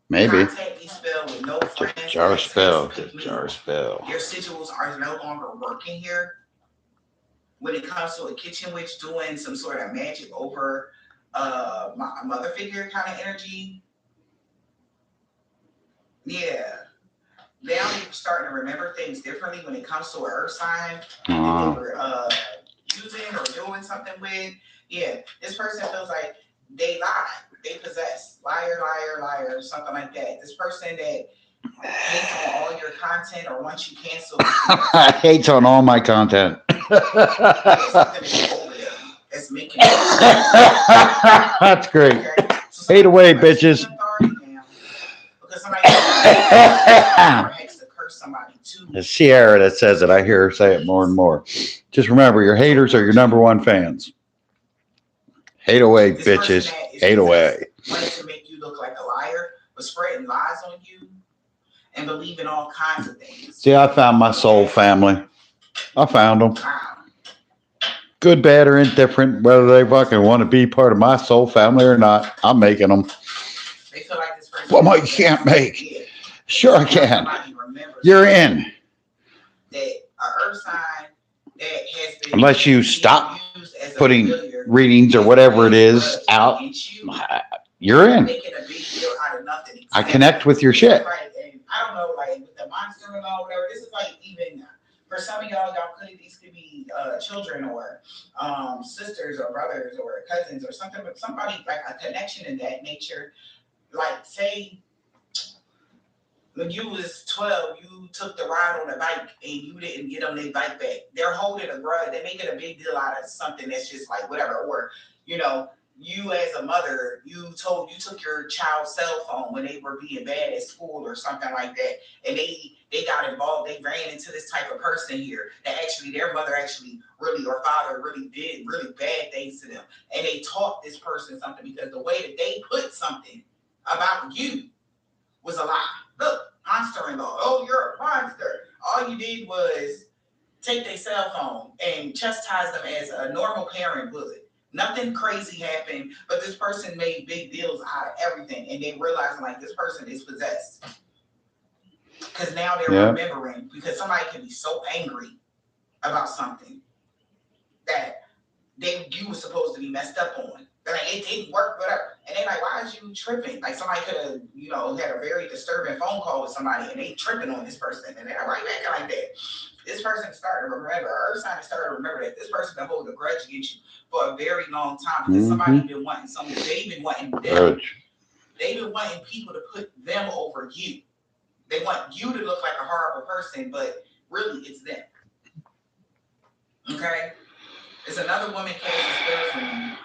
Maybe. Contact me spell with no friends. Jar spell. Jar spell. Your sigils are no longer working here. When it comes to a kitchen witch doing some sort of magic over a mother figure kind of energy. Yeah. Now you're starting to remember things differently when it comes to an earth sign that they were using or doing something with. Yeah, this person feels like they lie, they possess, liar, something like that. This person that hates on all your content or wants you canceled. Hates on all my content. It's making That's great. Okay. So hate away, bitches. It's Sierra that says it. I hear her say it more and more. Just remember, your haters are your number one fans. Hate away, bitches. Hate away. Wanted to make you look like a liar, but spreading lies on you and believing all kinds of things. See, I found my soul family. I found them. Wow. Good, bad, or indifferent, whether they fucking want to be part of my soul family or not, I'm making them. They feel like this person. Well, you can't make. Yeah. Sure, I can. You're in. That earth sign that has been unless you stop putting readings or whatever it is out, you're in. I connect with your shit. I don't know, like with the monster and all, whatever. This is like even for some of y'all these could be children or sisters or brothers or cousins or something, but somebody like a connection in that nature. Like say when you was 12, you took the ride on a bike and you didn't get on their bike back. They're holding a grudge. They're making a big deal out of something that's just like whatever. Or, you know, you as a mother, you took your child's cell phone when they were being bad at school or something like that. And they got involved. They ran into this type of person here that actually their mother actually really or father really did really bad things to them. And they taught this person something because the way that they put something about you was a lie. Look, monster-in-law. Oh, you're a monster. All you did was take their cell phone and chastise them as a normal parent would. Nothing crazy happened, but this person made big deals out of everything, and they realized like this person is possessed. Because now they're remembering, because somebody can be so angry about something that you were supposed to be messed up on. They're like, it didn't work, whatever. And they're like, why is you tripping? Like somebody could have, had a very disturbing phone call with somebody and they tripping on this person. And they're right back like that. This person started to remember, Earth sign started to remember that this person can hold a grudge against you for a very long time because somebody been wanting something. They've been wanting people to put them over you. They want you to look like a horrible person, but really it's them. Okay? It's another woman casting spells on you.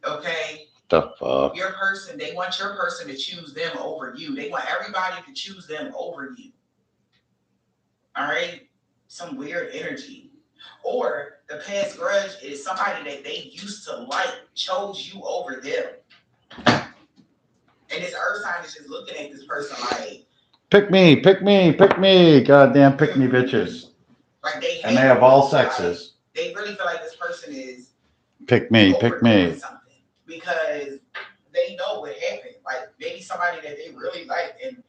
Okay? The fuck? Your person, they want your person to choose them over you. They want everybody to choose them over you. All right, some weird energy. Or the past grudge is somebody that they used to like chose you over them. And this earth sign is just looking at this person like, Pick me, pick me, pick me. Goddamn, pick me, bitches. like they And they have all like, sexes. they really feel like this person is Pick me, pick me. overdoing something because they know what happened. Like maybe somebody that they really liked and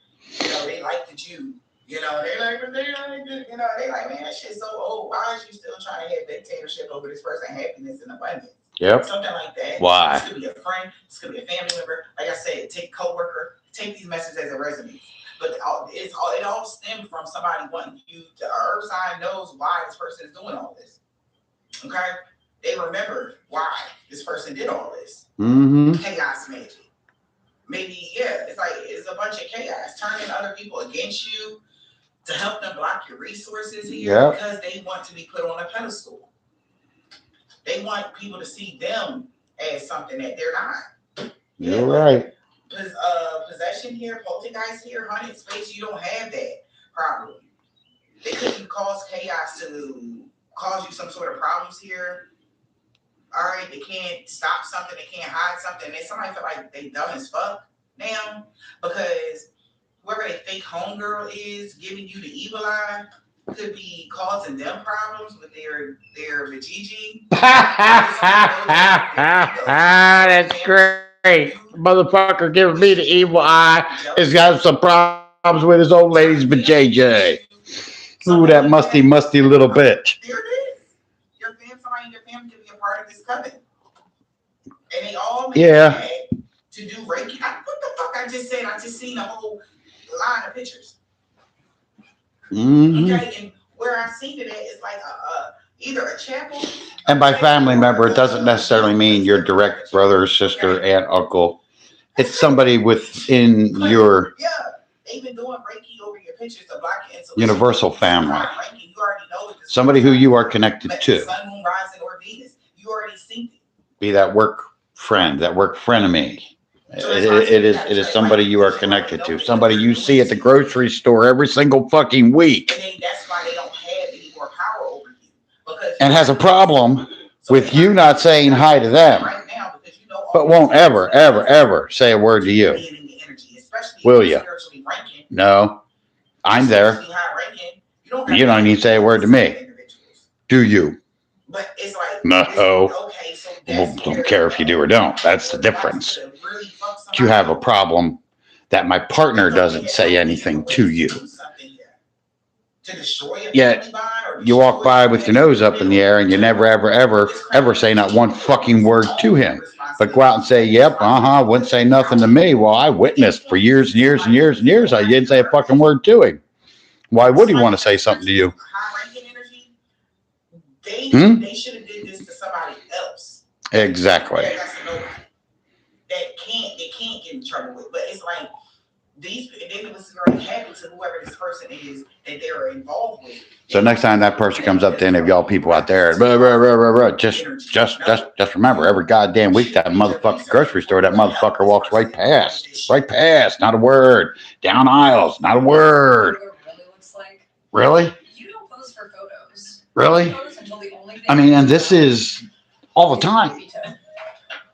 they liked you. They like, they like, man, that shit's so old. Why is you still trying to have dictatorship over this person happiness and abundance? Yep. Something like that. Why? This could be a friend. This could be a family member. Like I said, take coworker. Take these messages as a resume. But it all stemmed from somebody wanting you. The earth sign knows why this person is doing all this. Okay, they remember why this person did all this. Mm-hmm. Chaos magic. Maybe it's a bunch of chaos, turning other people against you to help them block your resources here because they want to be put on a pedestal. They want people to see them as something that they're not. You're right. Possession here, poltergeist here, haunted space, you don't have that problem. They couldn't cause chaos to cause you some sort of problems here. All right, they can't stop something, they can't hide something. Then somebody feel like they dumb as fuck now because whoever they fake homegirl is giving you the evil eye could be causing them problems with their vajiji. That's great. Motherfucker giving me the evil eye has got some problems with his old lady's vajayjay. Ooh, that musty little bitch. There it is. Somebody in your family can be a part of this coven. And they all made to do Reiki. What the fuck I just said? I just seen a whole line of pictures. Mm-hmm. Okay, and where I've seen it at is like either a chapel. And by family member, it doesn't necessarily mean your direct brother, sister, aunt, uncle. It's somebody within your they've been doing Reiki over your pictures to block your intuition. Universal family. You already know it. Somebody who you are connected to. Sun, moon, rising, or Venus. You already seen it. Be that work friend, that work frenemy. It is somebody you are connected to. Somebody you see at the grocery store every single fucking week. And that's why they don't have any more power over you. Because and has a problem with you not saying hi to them. Right now, because but won't ever say a word to you. Will you? No. I'm there. You don't even say a word to me. Do you? But it's like, no. Okay, so well, don't care if you do or don't. That's the difference. You have a problem that my partner doesn't say anything to you. Yet you walk by with your nose up in the air and you never, ever say not one fucking word to him. But go out and say, yep, wouldn't say nothing to me. Well, I witnessed for years and years and years and years. I didn't say a fucking word to him. Why would he want to say something to you? They should have did this to somebody else. Exactly. They can't get in trouble with. But it's like they was very happy to whoever this person is that they were involved with. So next time that person comes up to any of y'all people out there, just remember, every goddamn week that motherfucking grocery store, that motherfucker walks right past, not a word. Down aisles, not a word. Really? You don't pose for photos. Really? I mean, and this is all the time.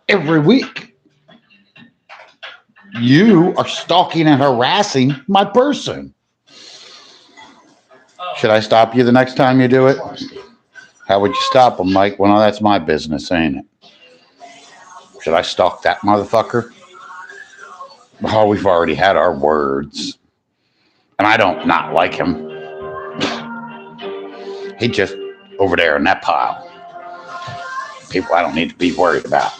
Every week. You are stalking and harassing my person. Should I stop you the next time you do it? How would you stop them, Mike? Well, no, that's my business, ain't it? Should I stalk that motherfucker? Oh, we've already had our words. And I don't not like him. He just over there in that pile. People I don't need to be worried about.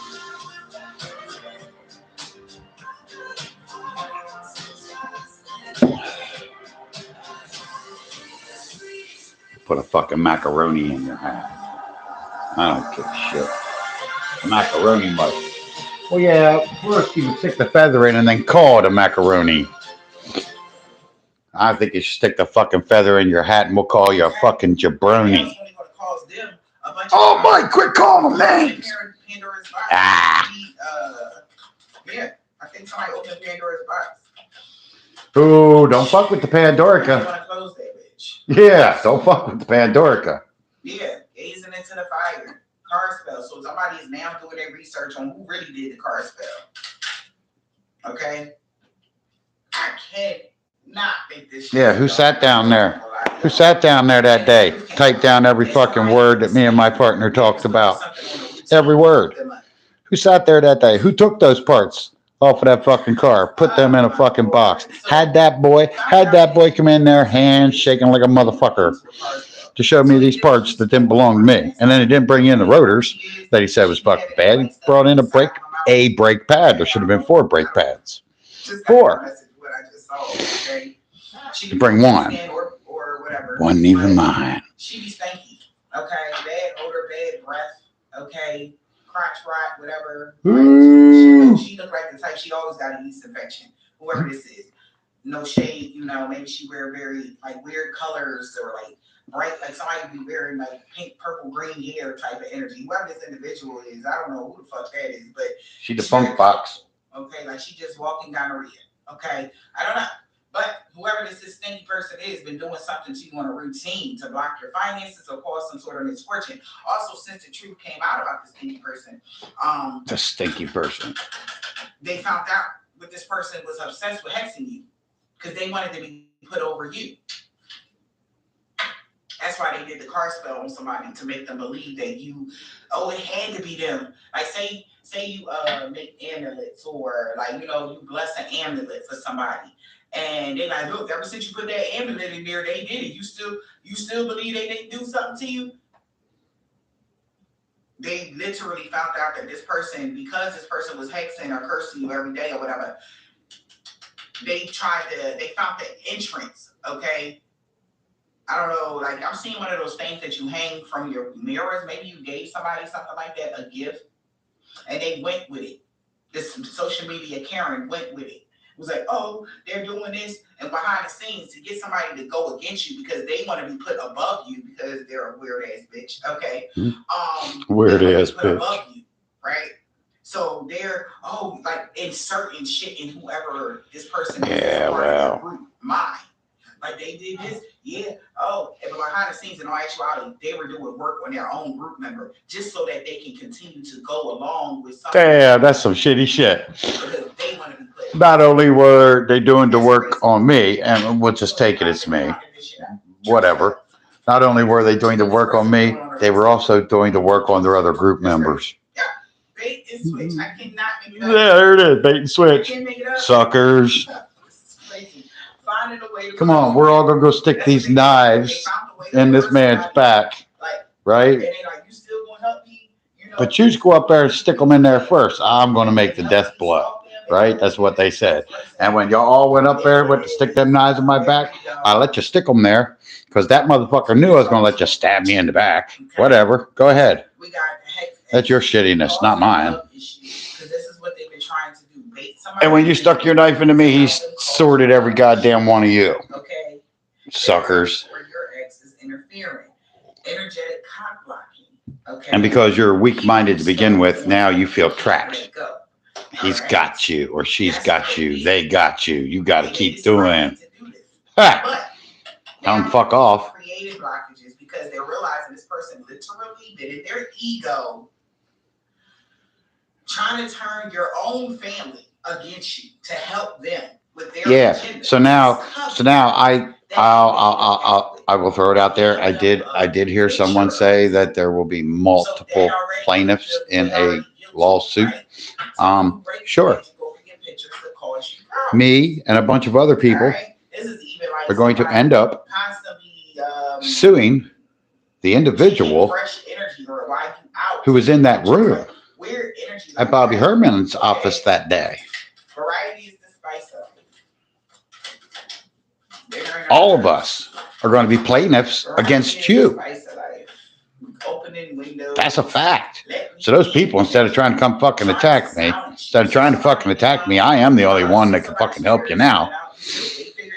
Put a fucking macaroni in your hat. I don't give a shit. Macaroni much. Well, yeah, first you would stick the feather in and then call it a macaroni. I think you should stick the fucking feather in your hat and we'll call you a fucking jabroni. Oh, Mike, quit calling them names. Yeah, I think somebody opened Pandora's box. Ooh, don't fuck with the Pandorica. Yeah, don't fuck with the Pandorica. Yeah, gazing into the fire. Car spell. So somebody is now doing their research on who really did the car spell. Okay? I can't not think this shit. Yeah, who sat down there? Who sat down there that day? Typed down every fucking word that me and my partner talked about. Every word. Who sat there that day? Who took those parts off of that fucking car? Put them in a fucking box. Had that boy come in there, hands shaking like a motherfucker, to show me these parts that didn't belong to me. And then he didn't bring in the rotors that he said was fucking bad. He brought in a brake pad. There should have been 4 brake pads. 4. You bring one. Or whatever. Wasn't even mine. She be stanky. Okay, bad odor, bad breath. Okay, crotch rot, whatever. Ooh. She look like the type. She always got a yeast infection. Whoever this is, no shade. You know, maybe she wear very like weird colors or like bright, like somebody be wearing like pink, purple, green hair type of energy. Whoever this individual is, I don't know who the fuck that is, but She the funk box. okay, like she just walking gonorrhea. Okay, I don't know. But whoever this stinky person is been doing something to you on a routine to block your finances or cause some sort of misfortune. Also, since the truth came out about this stinky person, The stinky person. they found out that this person was obsessed with hexing you because they wanted to be put over you. That's why they did the car spell on somebody to make them believe that you, oh, it had to be them. Like say you make amulets or like, you know, you bless an amulet for somebody. And they like, look, ever since you put that amulet in there, they did it. You still believe they didn't do something to you? They literally found out that this person, because this person was hexing or cursing you every day or whatever, they found the entrance, okay? I don't know, like I'm seeing one of those things that you hang from your mirrors. Maybe you gave somebody something like that, a gift, and they went with it. This social media Karen went with it. Was like, oh, they're doing this, and behind the scenes to get somebody to go against you because they want to be put above you because they're a weird ass bitch. Okay, Weird ass bitch. Above you, right? So they're like inserting shit in whoever this person is. Yeah, well. Group mind. Like they did this, yeah. Oh, and behind the scenes, in all actuality, they were doing work on their own group member just so that they can continue to go along with something. Damn, that's some shitty shit. Because they want to be put. Not only were they doing the work on me, and we'll just take it as me, whatever. Not only were they doing the work on me, they were also doing the work on their other group members. Yeah, bait and switch. I cannot make it up. Yeah, there it is, bait and switch. Suckers. Come on, we're all gonna go stick these knives in this man's back, right? But you just go up there and stick them in there first. I'm gonna make the death blow, right? That's what they said. And when y'all all went up there to stick them knives in my back, I let you stick them there because that motherfucker knew I was gonna let you stab me in the back. Whatever, go ahead. That's your shittiness, not mine. And when you stuck your knife into me, he sorted every goddamn one of you. Okay. Suckers. Or your ex is interfering. Energetic cock blocking. Okay. And because you're weak-minded to begin with, now you feel trapped. He's got you, or she's got you, they got you. You got to keep doing. Ha! Tell them fuck off. Creative blockages because they're realizing this person literally been in their ego trying to turn your own family against you to help them with their agenda. So now I will throw it out there. I did hear someone say that there will be multiple plaintiffs in a lawsuit. Sure. Me and a bunch of other people are going to end up suing the individual who was in that room at Bobby Herman's office that day. All of us are going to be plaintiffs against you. That's a fact. So those people, instead of trying to come fucking attack me, I am the only one that can fucking help you now.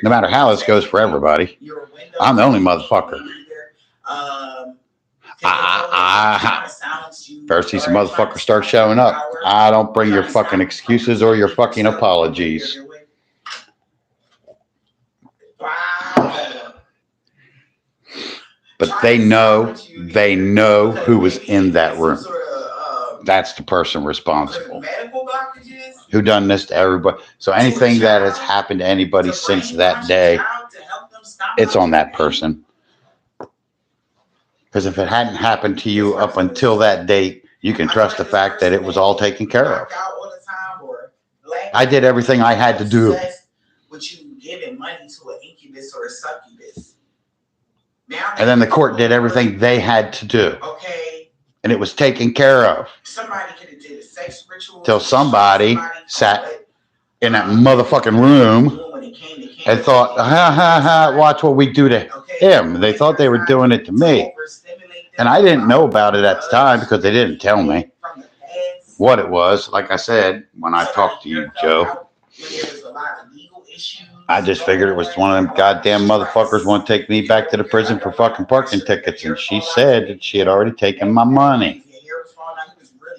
No matter how this goes for everybody, I'm the only motherfucker. First see some motherfuckers start showing up. I don't bring your fucking excuses or your fucking apologies. But they know who was in that room. That's the person responsible. Medical blockages. Who done this to everybody. So anything that has happened to anybody since that day, it's on that person. Because if it hadn't happened to you up until that date, you can trust the fact that it was all taken care of. I did everything I had to do. With you giving money to an incubus or a succubus. And then the court did everything they had to do. Okay. And it was taken care of. Somebody could have did a sex ritual. Till somebody sat in that motherfucking room and thought, ha ha ha, watch what we do to him. They thought they were doing it to me. And I didn't know about it at the time because they didn't tell me what it was. Like I said, when I talked to you, Joe, I just figured it was one of them goddamn motherfuckers want to take me back to the prison for fucking parking tickets. And she said that she had already taken my money.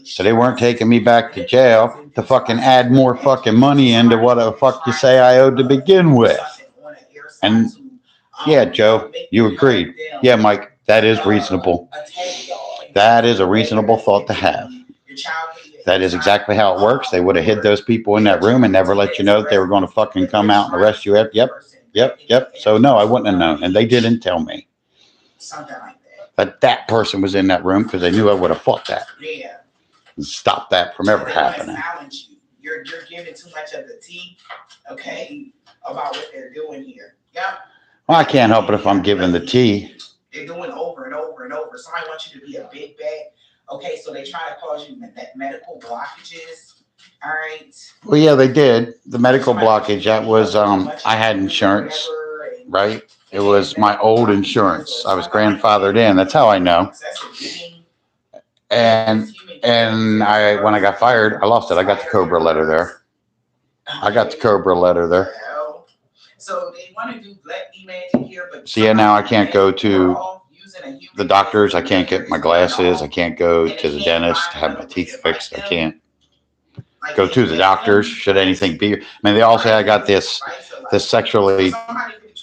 So they weren't taking me back to jail to fucking add more fucking money into what the fuck you say I owed to begin with. And yeah, Joe, you agreed. Yeah, Mike, that is reasonable. That is a reasonable thought to have. That is exactly how it works. They would have hid those people in that room and never let you know that they were going to fucking come out and arrest you. Yep. So no, I wouldn't have known. And they didn't tell me. Something like that. But that person was in that room because they knew I would have fought that. Yeah. And stop that from ever happening. You're giving too much of the tea, okay, about what they're doing here. Yep. Well, I can't help it if I'm giving the tea. They're doing over and over and over. Somebody wants you to be a big bag. Okay, so they try to cause you medical blockages. All right. Well, yeah, they did. The medical blockage, that was, I had insurance, right? It was my old insurance. I was grandfathered in. That's how I know. And when I got fired, I lost it. I got the COBRA letter there. So they want to do black magic here, but so yeah, now I can't go to the doctors. I can't get my glasses. I can't go to the dentist to have my teeth fixed. I can't go to the doctors should anything be. I mean, they all say I got this sexually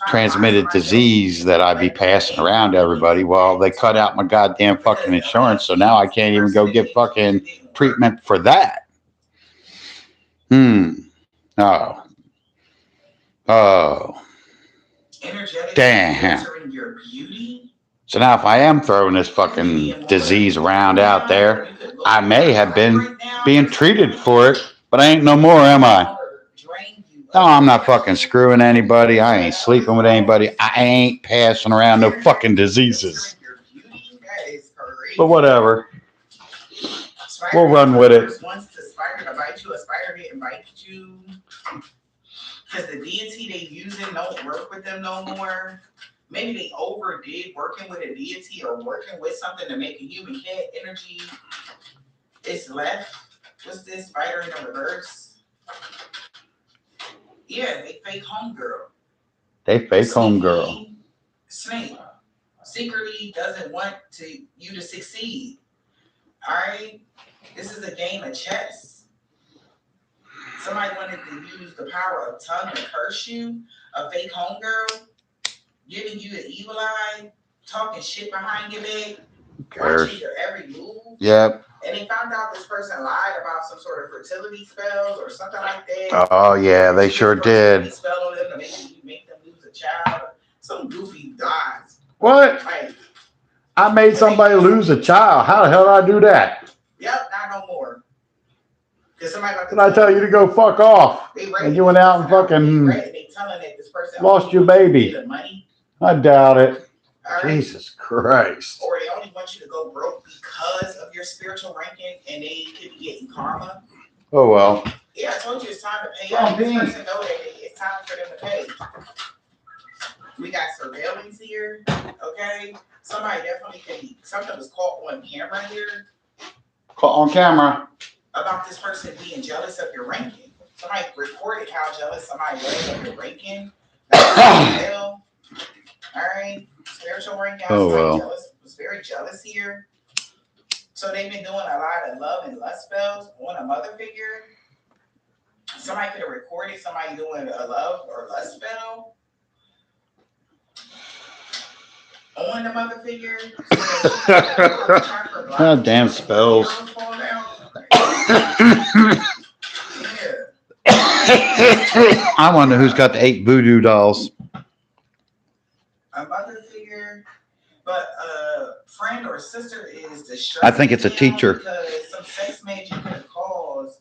transmitted disease that I be passing around to everybody. Well, they cut out my goddamn fucking insurance, so now I can't even go get fucking treatment for that. Oh. Damn. So now if I am throwing this fucking disease around out there, I may have been being treated for it, but I ain't no more, am I? No, I'm not fucking screwing anybody. I ain't sleeping with anybody. I ain't passing around no fucking diseases. But whatever. We'll run with it. Once the spider to bite you, a spider didn't bite you. Because the deity they using don't work with them no more. Maybe they overdid working with a deity or working with something to make a human cat energy. It's left. What's this spider in the reverse? Yeah, they fake homegirl. Snake secretly doesn't want you to succeed. All right? This is a game of chess. Somebody wanted to use the power of tongue to curse you. A fake homegirl giving you an evil eye, talking shit behind your back, watching your every move. Yep. And they found out this person lied about some sort of fertility spells or something like that. Oh yeah, they sure did. Spell on them to make them lose a child. Some goofy dies. What? Like, I made somebody lose a child. How the hell did I do that? Yep, not no more. Did I tell you to go fuck off? And you went out and fucking lost your baby. I doubt it. Jesus Christ. Or they only want you to go broke because of your spiritual ranking and they could be getting karma. Oh well. Yeah, I told you it's time to pay out. This person know that it's time for them to pay. We got surveillance here, okay? Somebody definitely could be, something was caught on camera here. Caught on camera. About this person being jealous of your ranking. Somebody reported how jealous somebody was of your ranking. All right, spiritual ranking. Oh well. Was very jealous here. So they've been doing a lot of love and lust spells on a mother figure. Somebody could have recorded somebody doing a love or lust spell. on the mother figure. So that throat chakra block, Ah, damn spells. arrow fall out. Yeah. I wonder who's got the 8 voodoo dolls. A mother figure, but a friend or sister is distressing. I think it's a him teacher. because some sex magic could cause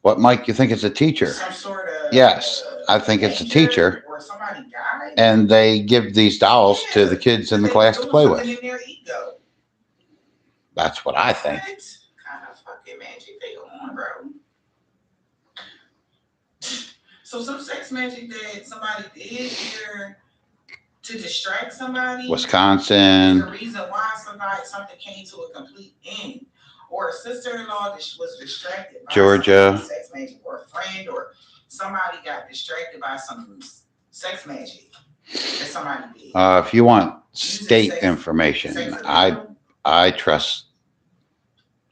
What, Mike? You think it's a teacher? some sort of Yes, I think it's a danger teacher. or somebody died. And they give these dolls to the kids in the They class to doing play something with. in their ego. That's what I think. What kind of fucking magic they on, bro? So some sex magic that somebody did here to distract somebody. Wisconsin. The reason why something came to a complete end, or a sister-in-law that was distracted by Georgia. some sex magic, or a friend, or somebody got distracted by some sex magic that somebody did. If you want Using state sex- information, sex I appeal, trust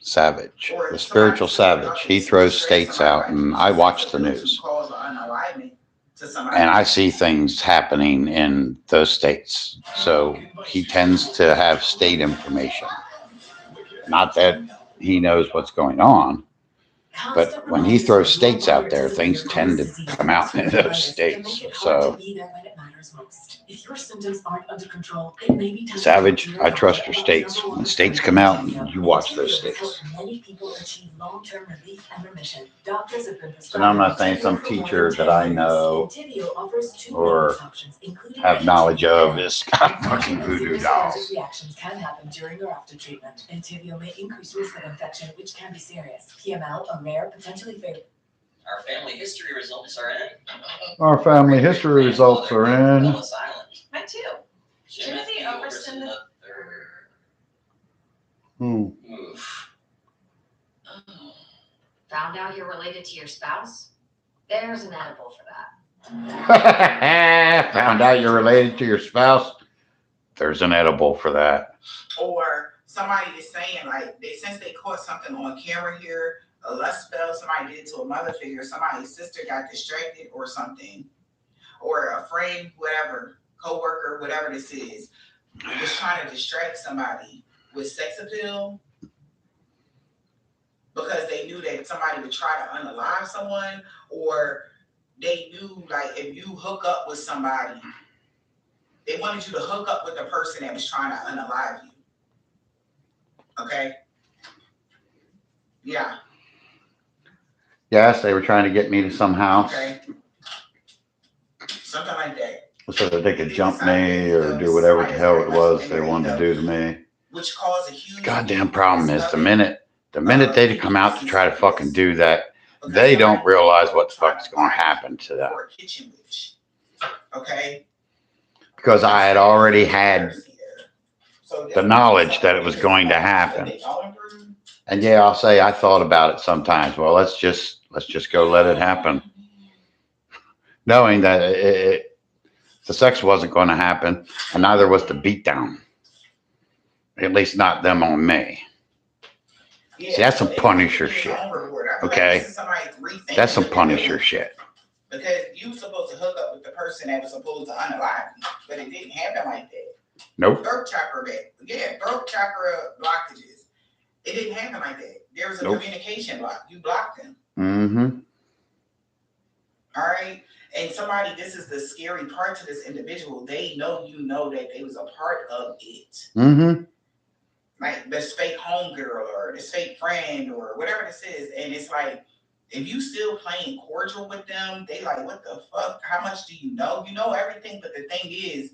Savage, or the if spiritual somebody Savage. did He something throws to distract states somebody, out, like and using I sex watch the appeal to news, cause an unalignment to somebody. and I see things happening in those states. So he tends to have state information. Not that he knows what's going on, but when he throws states out there, things tend to come out in those states. So if your symptoms aren't under control, it may be time to Savage, talk to your I trust doctor your about states. no When longer states studying come out, Entyvio. you watch those Entyvio has states. helped many people achieve long-term relief and remission. Doctors have been And I'm not prescribing saying some Entyvio for more teacher than that 10 I years. know Entyvio offers 2 or wellness options, including have knowledge Entyvio of Pen. is got fucking Infection and voodoo serious allergic dolls. reactions can happen during or after treatment. Entyvio may increase risk of infection, which can be serious. PML, a rare, potentially fatal. Our family history results are in. Our family history results are in. Ellis Island. Mine too. Timothy Overson the the third. Hmm. Oof. Oh. Found out you're related to your spouse? There's an edible for that. Found out you're related to your spouse? There's an edible for that. Or somebody is saying, like, since they caught something on camera here, a lust spell somebody did to a mother figure, somebody's sister got distracted or something, or a friend, whatever, co-worker, whatever this is, was trying to distract somebody with sex appeal because they knew that somebody would try to unalive someone, or they knew, like, if you hook up with somebody, they wanted you to hook up with the person that was trying to unalive you. Okay? Yeah. Yes, they were trying to get me to some house Okay. Something like that. so that they could jump me or do whatever the hell it was they wanted to do to me. Which caused a huge. Goddamn problem is the minute they come out to try to fucking do that, they don't realize what the fuck is going to happen to them. For a kitchen witch. Okay? Because I had already had the knowledge that it was going to happen. And yeah, I'll say I thought about it sometimes. Well, let's just go let it happen. Knowing that the sex wasn't going to happen, and neither was the beatdown. At least not them on me. See, that's some Punisher shit. Okay? That's some Punisher shit. Because you were supposed to hook up with the person that was supposed to unalive you, but it didn't happen like that. Nope. Throat chakra blockages. It didn't happen like that. There was a communication block. You blocked them. Mm-hmm. All right. And this is the scary part to this individual. They know that they was a part of it. Mm-hmm. Like this fake homegirl or this fake friend or whatever this is. And it's like, if you still playing cordial with them, they like, what the fuck? How much do you know? You know everything, but the thing is,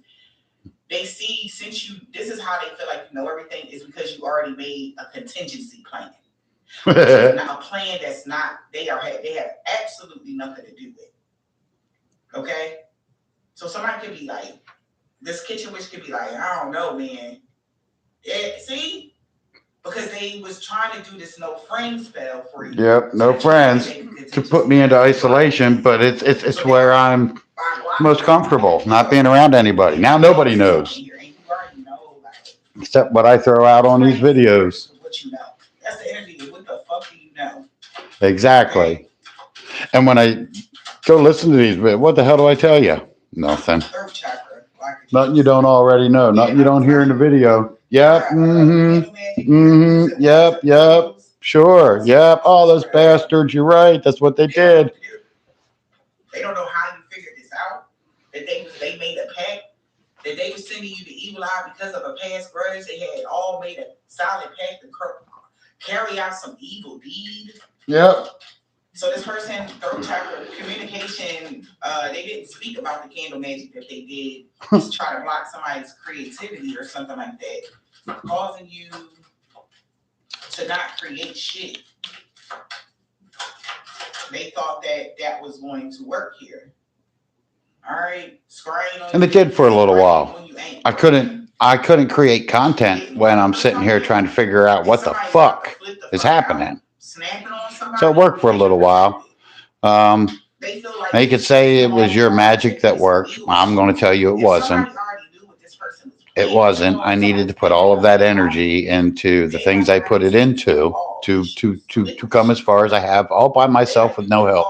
they see this is how they feel like you know everything is because you already made a contingency plan. Now a plan that's not, they have absolutely nothing to do with. Okay? So somebody could be like, this kitchen witch could be like, I don't know, man. Yeah, see? Because they was trying to do this no friend spell for you. Yep, no friends to put me into isolation, but it's where I'm most comfortable, not being around anybody. Now nobody knows. Except what I throw out on these videos. What you know. That's the energy. What the fuck do you know? Exactly. And when I go listen to these, what the hell do I tell you? Nothing. Third chakra blockages. Nothing you don't already know. Nothing you don't hear in the video. Yep. Yep. Sure. Yep. All those bastards. You're right. That's what they did. They don't know how you figured this out. That they made a pact. That they were sending you the evil eye because of a past grudge. They had all made a solid pact to carry out some evil deed. Yep. So this person, throat chakra communication, they didn't speak about the candle magic that they did to try to block somebody's creativity or something like that, causing you to not create shit. They thought that was going to work here. All right, scrying. And it did for a little while. I couldn't create content when I'm sitting here trying to figure out what the fuck is happening. So it worked for a little while. They could say it was your magic that worked. I'm going to tell you it wasn't. It wasn't. I needed to put all of that energy into the things I put it into to come as far as I have all by myself with no help.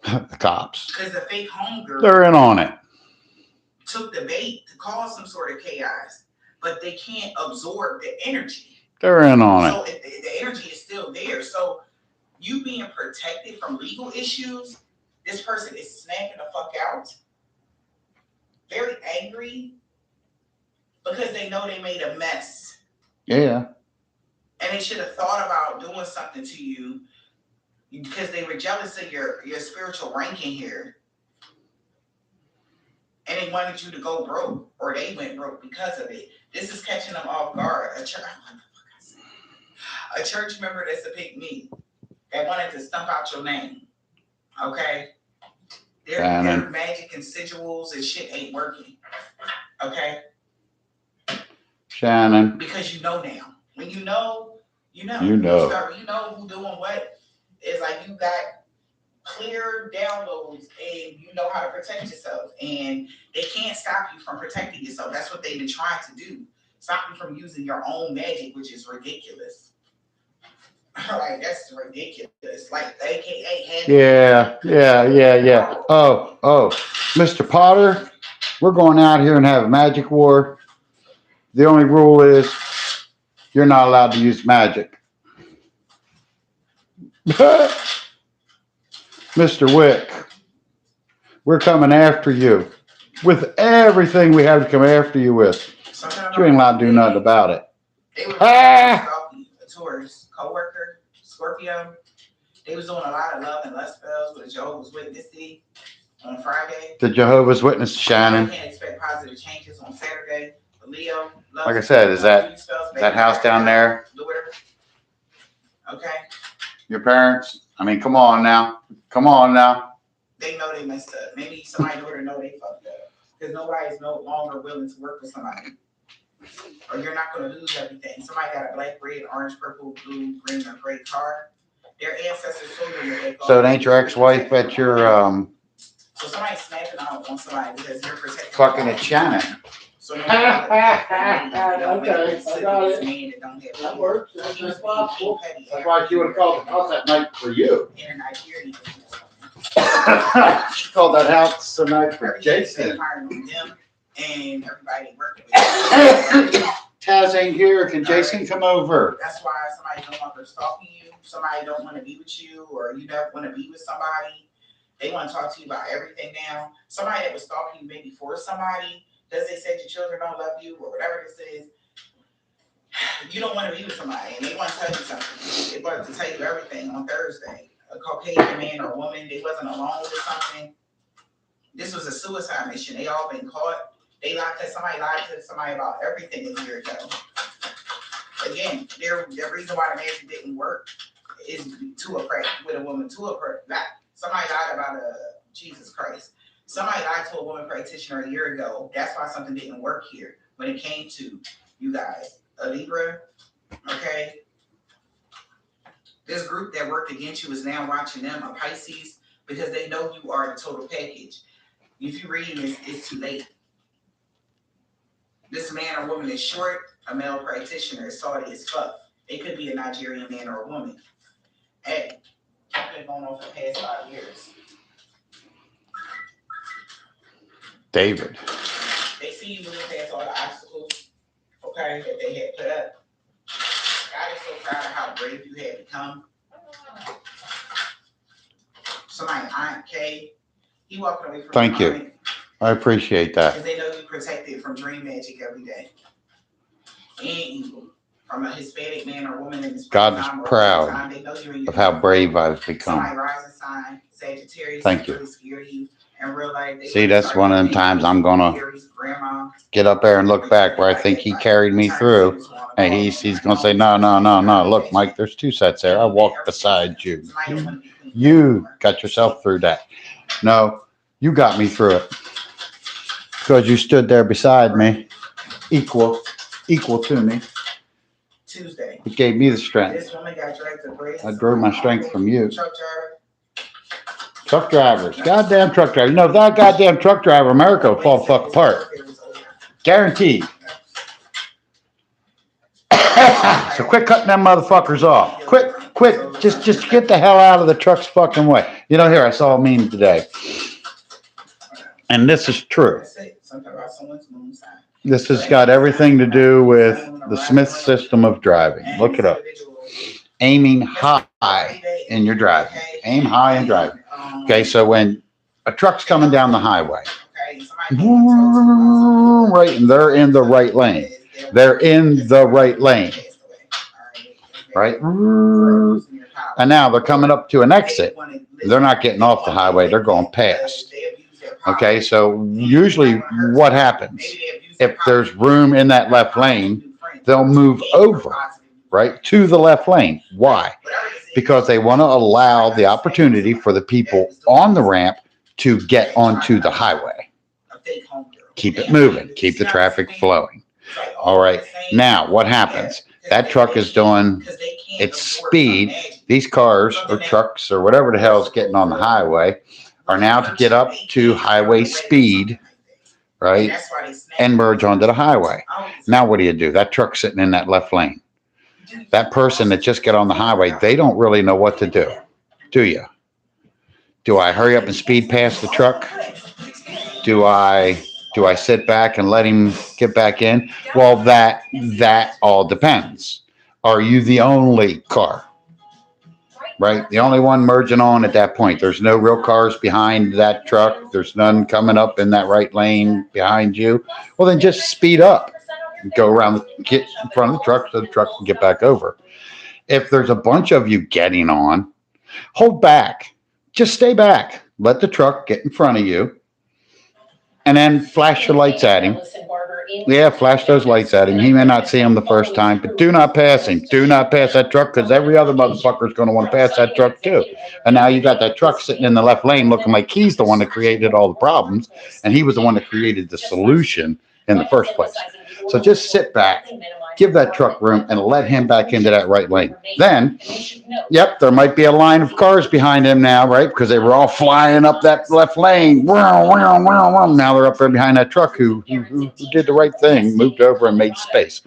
The cops. Because the fake homegirl. They're in on it. Took the bait to cause some sort of chaos, but they can't absorb the energy. They're in on it. So the energy is still there. So you being protected from legal issues, this person is snapping the fuck out. Very angry because they know they made a mess. Yeah. And they should have thought about doing something to you because they were jealous of your spiritual ranking here. And they wanted you to go broke, or they went broke because of it. This is catching them off guard. A church member that's a pick me that wanted to stump out your name. Okay? Their magic and sigils and shit ain't working. Okay? Shannon. Because you know now. When you know, you know. You know. You know who doing what. It's like you got clear downloads and you know how to protect yourself. And they can't stop you from protecting yourself. That's what they've been trying to do. Stop you from using your own magic, which is ridiculous. Like, that's ridiculous. Like, AKA. Yeah. Oh, Mr. Potter, we're going out here and have a magic war. The only rule is you're not allowed to use magic. Mr. Wick, we're coming after you with everything we have to come after you with. You ain't allowed to do nothing about it. They were a tourist, co-worker, Scorpio. They was doing a lot of love and lust spells with Jehovah's Witnesses on Friday. The Jehovah's Witness, Shannon. You can't expect positive changes on Saturday. Leo, like I said, is that house down there? Okay. Your parents? I mean, come on now. They know they messed up. Maybe somebody daughter know they fucked up. Because nobody's no longer willing to work with somebody. Or you're not going to lose everything. Somebody got a black, red, orange, purple, blue, green, or gray car. Their ancestors told them that they So it ain't your ex-wife at your So somebody's snapping out on somebody because you're protecting. fucking at Shannon. So no, Okay, I got it. That works. That's possible. That's why she would have called the house that night for you. In Nigeria. She called that house tonight for Jason. And everybody working with Taz ain't here. Can Jason come over? That's why somebody no longer stalking you. Somebody don't want to be with you, or you don't want to be with somebody. They want to talk to you about everything now. Somebody that was stalking you maybe for somebody, does they say your children don't love you or whatever this is? You don't want to be with somebody, and they want to tell you something. They wanted to tell you everything on Thursday. A Caucasian man or woman, they wasn't alone with something. This was a suicide mission. They all been caught. They lied to somebody about everything a year ago. Again, the reason why the marriage didn't work is with a woman somebody lied about Jesus Christ. Somebody lied to a woman practitioner a year ago. That's why something didn't work here when it came to you guys. A Libra, okay? This group that worked against you is now watching them, a Pisces, because they know you are the total package. If you read this, it's too late. This man or woman is short, a male practitioner is salty as fuck. It could be a Nigerian man or a woman. Hey, I've been going on for the past 5 years. David. They see you moving past all the obstacles, okay, that they had put up. God is so proud of how brave you had become. Somebody, Aunt Kay, he walking away from Thank you. I appreciate that. because they know you protected from dream magic every day. And evil. From a Hispanic man or woman in this God is proud of how brave I've become. Somebody rising sign, Sagittarius. Thank you. Really scared of you. And realize they See, that's one of them times I'm gonna get up there and look back where I think he carried me through. And he's gonna say, no. Look, Mike, there's two sets there. I walked beside you. You got yourself through that. No, you got me through it. Because you stood there beside me, equal to me. Tuesday. It gave me the strength. This woman got dragged to brace. I drew my strength from you. Truck driver. Truck drivers, goddamn truck drivers. You know, if that goddamn truck driver, America would fall the fuck apart. Guaranteed. So quit cutting them motherfuckers off. Quit. Just get the hell out of the truck's fucking way. You know, here, I saw a meme today. And this is true. Something about someone's moonshine. This has got everything to do with the Smith system of driving. Look it up. Aiming high in your driving. Aim high in driving. Okay, so when a truck's coming down the highway, right, and they're in the right lane. They're in the right lane. Right? And now they're coming up to an exit. They're not getting off the highway. They're going past. Okay, so usually what happens? If there's room in that left lane, they'll move over, right, to the left lane. Why? Because they want to allow the opportunity for the people on the ramp to get onto the highway. Keep it moving. Keep the traffic flowing. All right. Now, what happens? That truck is doing its speed. These cars or trucks or whatever the hell is getting on the highway are now to get up to highway speed, right, and merge onto the highway. Now what do? That truck's sitting in that left lane. That person that just got on the highway, they don't really know what to do you? Do I hurry up and speed past the truck? Do I sit back and let him get back in? Well, that all depends. Are you the only car? Right? The only one merging on at that point. There's no real cars behind that truck. There's none coming up in that right lane behind you. Well, then just speed up. Go around, get in front of the truck so the truck can get back over. If there's a bunch of you getting on, hold back. Just stay back. Let the truck get in front of you. And then flash your lights at him. Yeah, flash those lights at him. He may not see him the first time, but do not pass him. Do not pass that truck because every other motherfucker is going to want to pass that truck too. And now you got that truck sitting in the left lane looking like he's the one that created all the problems. And he was the one that created the solution in the first place. So just sit back, give that truck room, and let him back into that right lane. Then, yep, there might be a line of cars behind him now, right? Because they were all flying up that left lane. Now they're up there behind that truck who did the right thing, moved over and made space.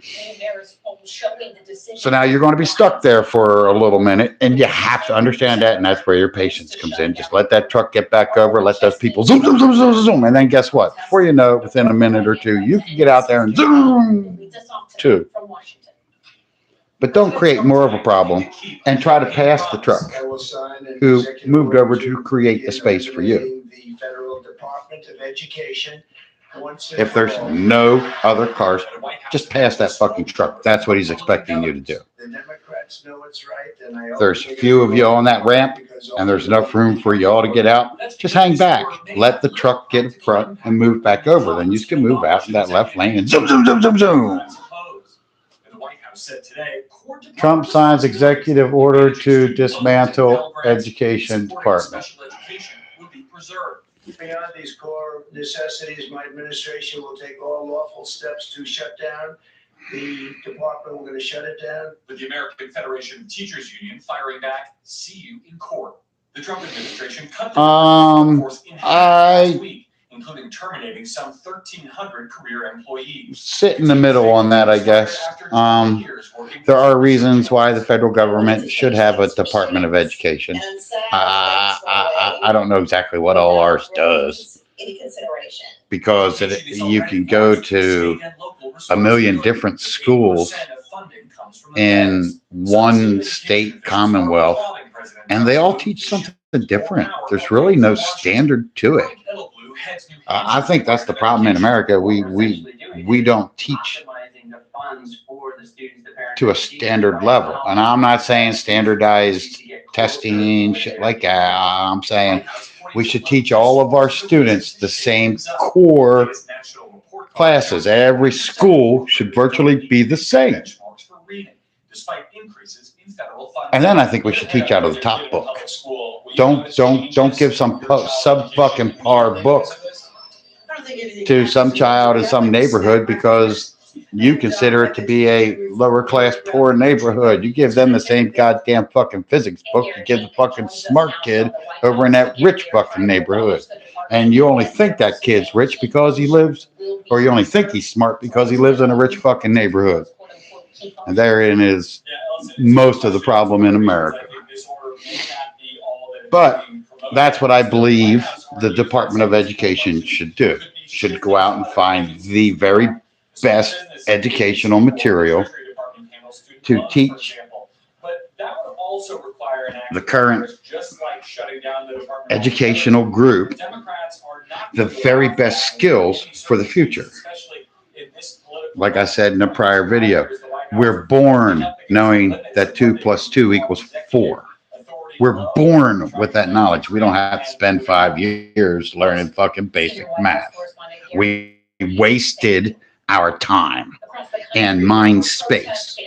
So now you're going to be stuck there for a little minute, and you have to understand that, and that's where your patience comes in. Just let that truck get back over, let those people zoom, zoom, zoom, zoom, zoom, and then guess what? Before you know it, within a minute or two, you can get out there and zoom too. But don't create more of a problem and try to pass the truck who moved over to create the space for you. The Federal Department of Education. If there's no other cars, just pass that fucking truck. That's what he's expecting you to do. The Democrats know it's right, and There's few of you on that ramp, and there's enough room for you all to get out. Just hang back. Let the truck get in front and move back over. Then you can move out in that left lane and zoom, zoom, zoom, zoom, zoom. Trump signs executive order to dismantle education department. Beyond these core necessities, my administration will take all lawful steps to shut down the department. We're going to shut it down. With the American Federation of Teachers Union firing back, see you in court. The Trump administration cut the workforce in half last week, including terminating some 1,300 career employees. Sit in the middle on that, I guess. There are reasons why the federal government should have a Department of Education. I don't know exactly what all ours does. because you can go to a million different schools in one state commonwealth, and they all teach something different. There's really no standard to it. I think that's the problem in America. We don't teach to a standard level. And I'm not saying standardized testing, shit like that. I'm saying we should teach all of our students the same core classes. Every school should virtually be the same. And then I think we should teach out of the top book. Don't give some sub fucking par book to some child in some neighborhood because you consider it to be a lower class poor neighborhood. You give them the same goddamn fucking physics book you give the fucking smart kid over in that rich fucking neighborhood. And you only think that kid's rich because he lives, or you only think he's smart because he lives in a rich fucking neighborhood. And therein is most of the problem in America. But that's what I believe the Department of Education should do. Should go out and find the very best educational material to teach the current educational group the very best skills for the future. Like I said in a prior video, we're born knowing that 2 + 2 = 4. We're born with that knowledge. We don't have to spend 5 years learning fucking basic math. We wasted our time and mind space.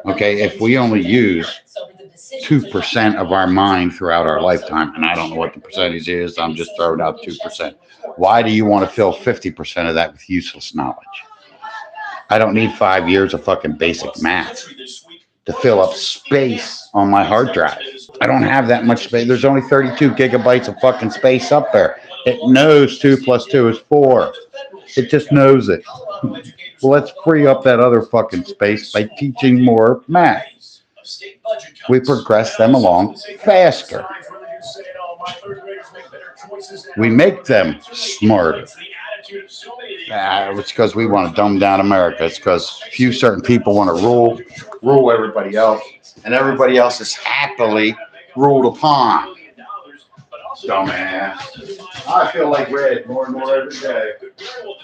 Okay, if we only use 2% of our mind throughout our lifetime, and I don't know what the percentage is, I'm just throwing out 2%. Why do you want to fill 50% of that with useless knowledge? I don't need 5 years of fucking basic math to fill up space on my hard drive. I don't have that much space. There's only 32 gigabytes of fucking space up there. It knows 2 + 2 = 4. It just knows it. Well, let's free up that other fucking space by teaching more math. We progress them along faster. We make them smarter. It's because we want to dumb down America. It's because few certain people want to rule everybody else, and everybody else is happily ruled upon. Dumbass. I feel like red more and more every day. We will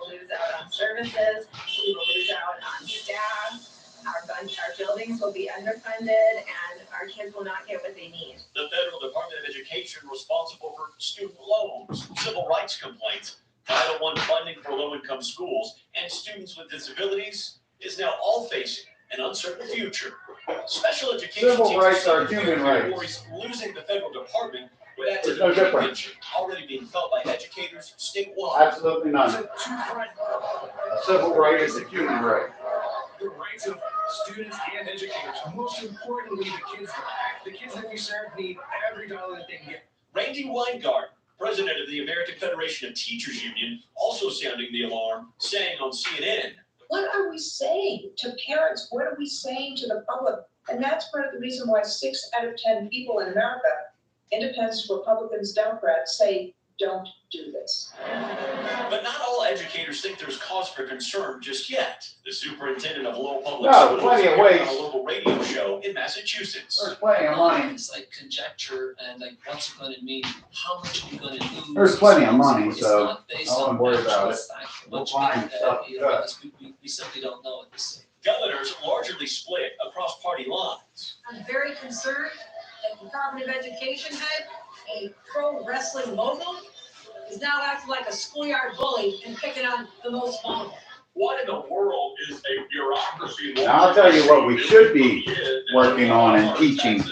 lose out on services, we will lose out on staff, our buildings will be underfunded, and our kids will not get what they need. The Federal Department of Education responsible for student loans, civil rights complaints, Title I funding for low-income schools, and students with disabilities is now all facing an uncertain future. Special education Civil rights are human rights. Losing the federal department would add to There's no the difference. tension already being felt by educators statewide. Absolutely none. A civil right is a human right. The rights of students and educators, most importantly, the kids. The kids that we serve need every dollar that they can get. Randy Weingart, president of the American Federation of Teachers Union, also sounding the alarm, saying on CNN, what are we saying to parents? What are we saying to the public? And that's part of the reason why 6 out of 10 people in America, independents, Republicans, Democrats, say don't do this. But not all educators think there's cause for concern just yet. The superintendent of Lowell Public Schools plenty of ways. on a local radio show in Massachusetts. There's plenty of money. It's like conjecture and like what's it going to mean? How much are we going to lose? There's plenty of money, It's so not based I wouldn't on worry actual about it. fact, We'll much find that, stuff you to know, do. because we simply don't know at this stage. Governors largely split across party lines. I'm very concerned that the Department of Education head, a pro wrestling mogul, is now acting like a schoolyard bully and picking on the most vulnerable. What in the world is a bureaucracy? Now, I'll tell you what we should be working on and teaching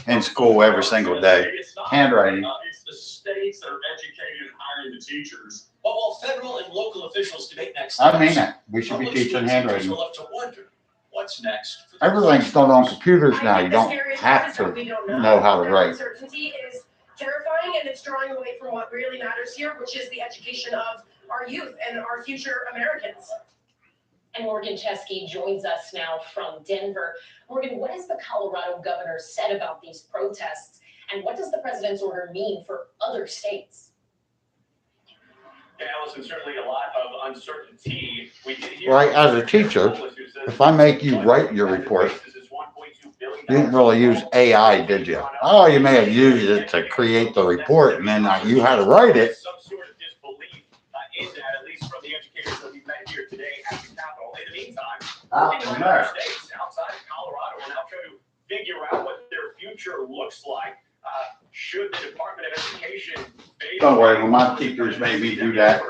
in school every single day. Handwriting. It's the states that are educating and hiring the teachers. But while federal and local officials debate next steps, I mean it. We should be public teaching school teachers handwriting. are left to wonder what's next. For the Everything's done on computers now. You don't have to know how to write. Uncertainty is terrifying, and it's drawing away from what really matters here, which is the education of our youth and our future Americans. And Morgan Chesky joins us now from Denver. Morgan, what has the Colorado governor said about these protests? And what does the president's order mean for other states? Yeah, Allison, certainly a lot of uncertainty. We did hear Right, as a teacher, if I make you write your report, you didn't really use AI, did you? Oh, you may have used it to create the report, and then you had to write it. Some sort of disbelief in that, at least from the educators that we've met here today at the Capitol. In the meantime, in the United States, outside of Colorado, we're now trying to figure out what their future looks like. Should the Department of Education Don't worry, when my teachers made me do that,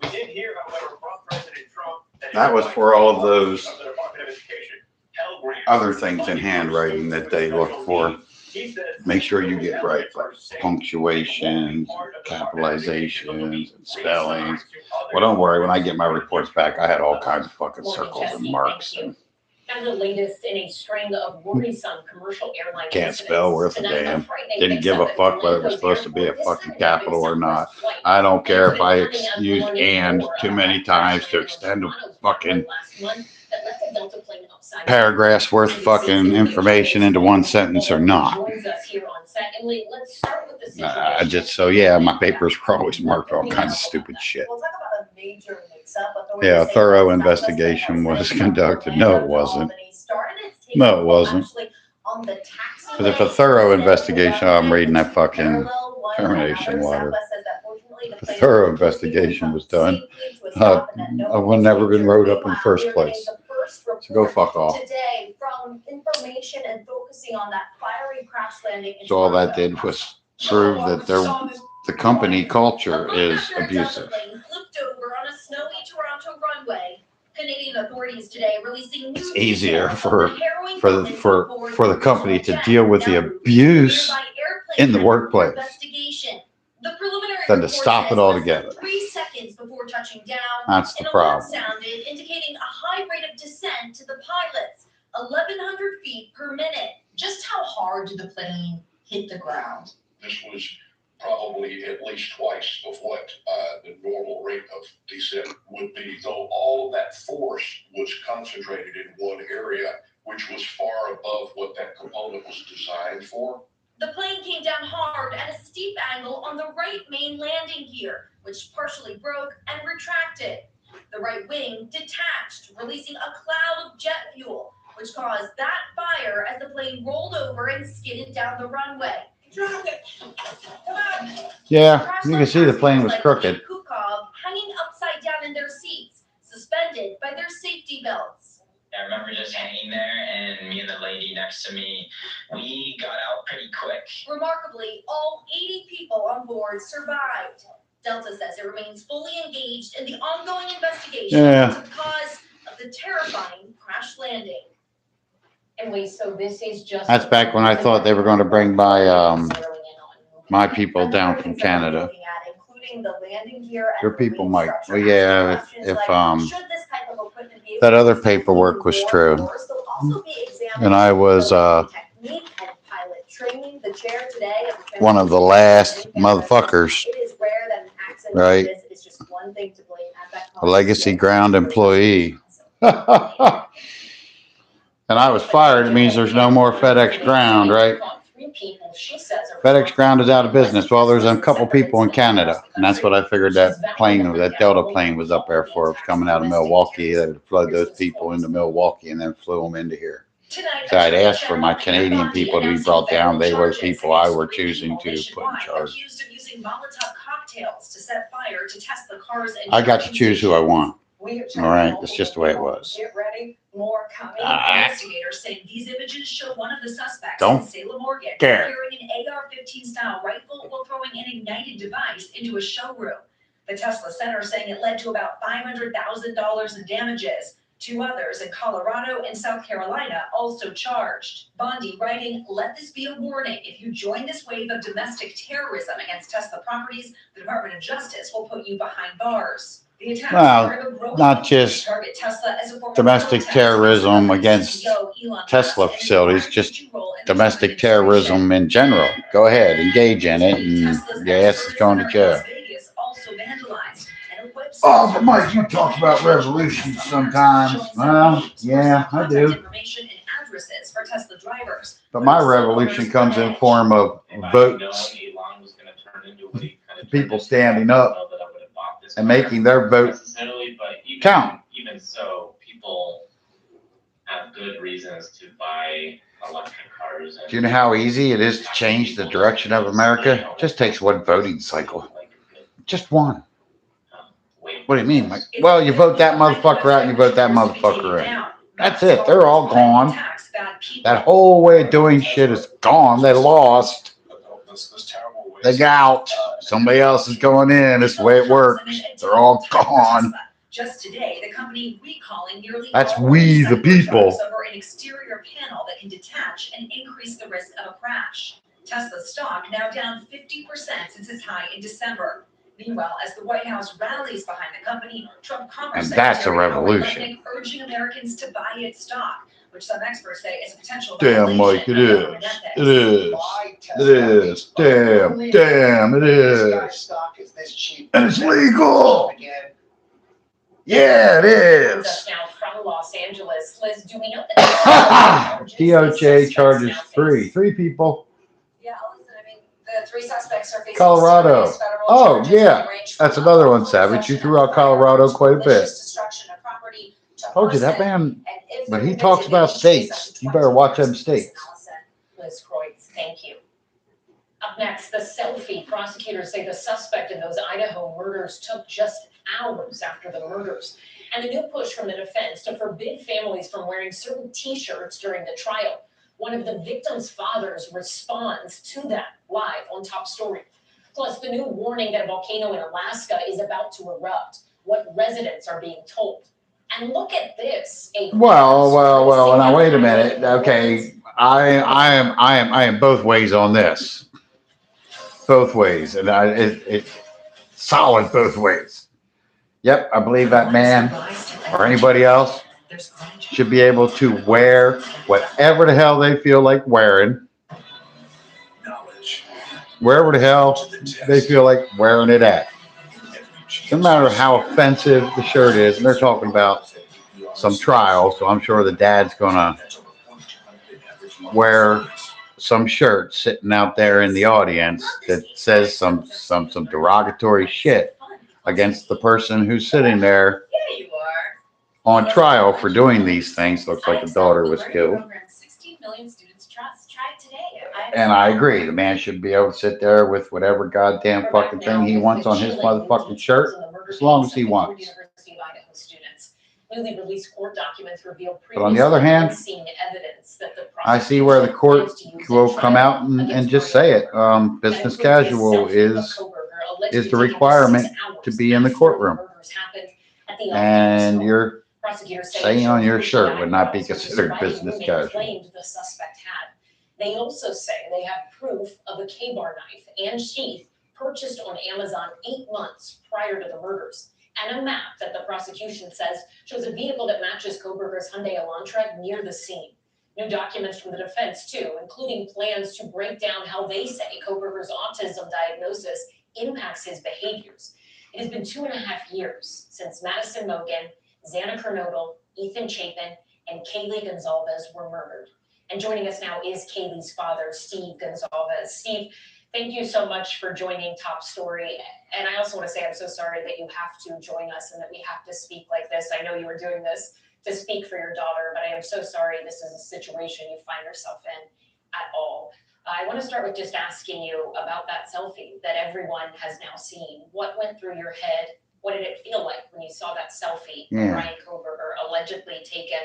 we did hear, however, from President Trump that was for all of those the Department of Education Pell Grants. other things in handwriting that they look for. Make sure you get right, like punctuations, capitalizations, and spellings. Well, don't worry, when I get my reports back, I had all kinds of fucking circles and marks. And And the latest in a string of worrisome commercial airline can't spell worth a damn. Didn't give a fuck whether it was supposed to be a fucking capital or not. I don't care if I used and too many times to extend a fucking paragraphs worth of fucking information into one sentence or not. I just, so yeah, my papers were always marked all kinds of stupid shit. We'll talk about a major mix-up, but the Yeah, a thorough investigation was conducted. No, it wasn't. No, it wasn't. Because if a thorough investigation, I'm reading that fucking termination letter. If a thorough investigation was done, I would never been wrote up in the first place. So go fuck off. Today, from information and focusing on that fiery crash landing. So all that did was prove that the company culture is abusive. Flipped over on a snowy Toronto runway. Canadian authorities today releasing It's easier for the company to deal with the abuse in the workplace than to stop it altogether. 3 seconds before touching down. That's the problem. Sounded, indicating a high rate of descent to the pilots, 1,100 feet per minute. Just how hard did the plane hit the ground? This was probably at least twice of what the normal rate of descent would be, though all of that force was concentrated in one area, which was far above what that component was designed for. The plane came down hard at a steep angle on the right main landing gear, which partially broke and retracted. The right wing detached, releasing a cloud of jet fuel, which caused that fire as the plane rolled over and skidded down the runway. Yeah, you can see the plane was crooked. Kukov hanging upside down in their seats, suspended by their safety belts. I remember just hanging there, and me and the lady next to me, we got out pretty quick. Remarkably, all 80 people on board survived. Delta says it remains fully engaged in the ongoing investigation into the cause of the terrifying crash landing. And wait, so this is just. That's back when I thought they were going to bring my people down from Canada. Your people might. Well, yeah, if that other paperwork was true, and I was one of the last motherfuckers, right? A legacy ground employee. And I was fired, it means there's no more FedEx Ground, right? FedEx Ground is out of business. Well, there's a couple people in Canada, and that's what I figured that plane, that Delta plane was up there for. It was coming out of Milwaukee. They would flood those people into Milwaukee and then flew them into here. So I'd asked for my Canadian people to be brought down. They were the people I were choosing to put in charge. I got to choose who I want. All right, that's just the way it was. Get ready, more coming. Investigators say these images show one of the suspects, Don't Salem, Oregon, care. carrying an AR-15 style rifle while throwing an ignited device into a showroom. The Tesla Center saying it led to about $500,000 in damages. 2 others in Colorado and South Carolina also charged. Bondi writing, "Let this be a warning. If you join this wave of domestic terrorism against Tesla properties, the Department of Justice will put you behind bars." Well, not just domestic terrorism against Tesla facilities, just domestic terrorism in general. Go ahead, engage in it, and your ass is going to jail. Oh, but Mike, you talk about revolutions sometimes. Well, yeah, I do. mattresses for Tesla drivers. But my revolution comes in form of votes. People standing up and making their vote count. Even so, people have good reasons to buy electric cars. Do you know how easy it is to change the direction of America? It just takes one voting cycle. Just one. What do you mean, Mike? Well, you vote that motherfucker out and you vote that motherfucker in. That's it. They're all gone. That whole way of doing shit is gone. They lost. They got out. Somebody else is going in. That's the way it works. They're all gone. Just today, the company recalling nearly That's all we the people. over an exterior panel that can detach and increase the risk of a crash. Tesla's stock now down 50% since its high in December. Meanwhile, as the White House rallies behind the company, Trump Commerce And that's a Secretary Howard revolution. Lutnick urging Americans to buy its stock, which some experts say is a potential Damn, Mike, it violation of is. government ethics. It is. It is. Damn, it is. And it's legal. Yeah, it is. Us now from Los Angeles. Liz, do we know that DOJ charges three people. Yeah, listen, I mean, the three suspects are facing Colorado. serious federal Oh, charges yeah. that range from That's another one, Savage. You threw out Colorado quite a bit. malicious destruction of property to Told you that arson, man, and if but they're he talks convicted, about they face up states. to You better watch 20 them states. Liz Kreutz, thank you. Up next, the selfie. Prosecutors say the suspect in those Idaho murders took just hours after the murders. And a new push from the defense to forbid families from wearing certain T-shirts during the trial. One of the victim's fathers responds to that live on Top Story. Plus, the new warning that a volcano in Alaska is about to erupt. What residents are being told. And look at this. Well, now wait a minute. Okay. I am both ways on this. Both ways. And it's solid both ways. Yep, I believe that man or anybody else should be able to wear whatever the hell they feel like wearing. Wherever the hell they feel like wearing it at. No matter how offensive the shirt is, and they're talking about some trial, so I'm sure the dad's gonna wear some shirt sitting out there in the audience that says some derogatory shit against the person who's sitting there on trial for doing these things. Looks like the daughter was killed. 16 million students trust. Try it today. And I agree. The man should be able to sit there with whatever goddamn fucking thing he wants on his motherfucking shirt, as long as he wants. University of Idaho students. Newly released court documents reveal But on the other hand, unseen evidence that the I see where the court will come out and just say it. Business casual is the requirement to be in the courtroom. And your saying on your shirt would not be considered business casual. Claimed the suspect had. They also say they have proof of a K-bar knife and sheath purchased on Amazon 8 months prior to the murders, and a map that the prosecution says shows a vehicle that matches Kohberger's Hyundai Elantra near the scene. New documents from the defense, too, including plans to break down how they say Kohberger's autism diagnosis impacts his behaviors. It has been 2.5 years since Madison Mogen, Xana Kernodle, Ethan Chapin, and Kaylee Gonzalez were murdered. And joining us now is Kaylee's father, Steve Gonzalez. Steve, thank you so much for joining Top Story. And I also want to say I'm so sorry that you have to join us and that we have to speak like this. I know you were doing this to speak for your daughter, but I am so sorry this is a situation you find yourself in at all. I want to start with just asking you about that selfie that everyone has now seen. What went through your head? What did it feel like when you saw that selfie of Ryan Kohberger allegedly taken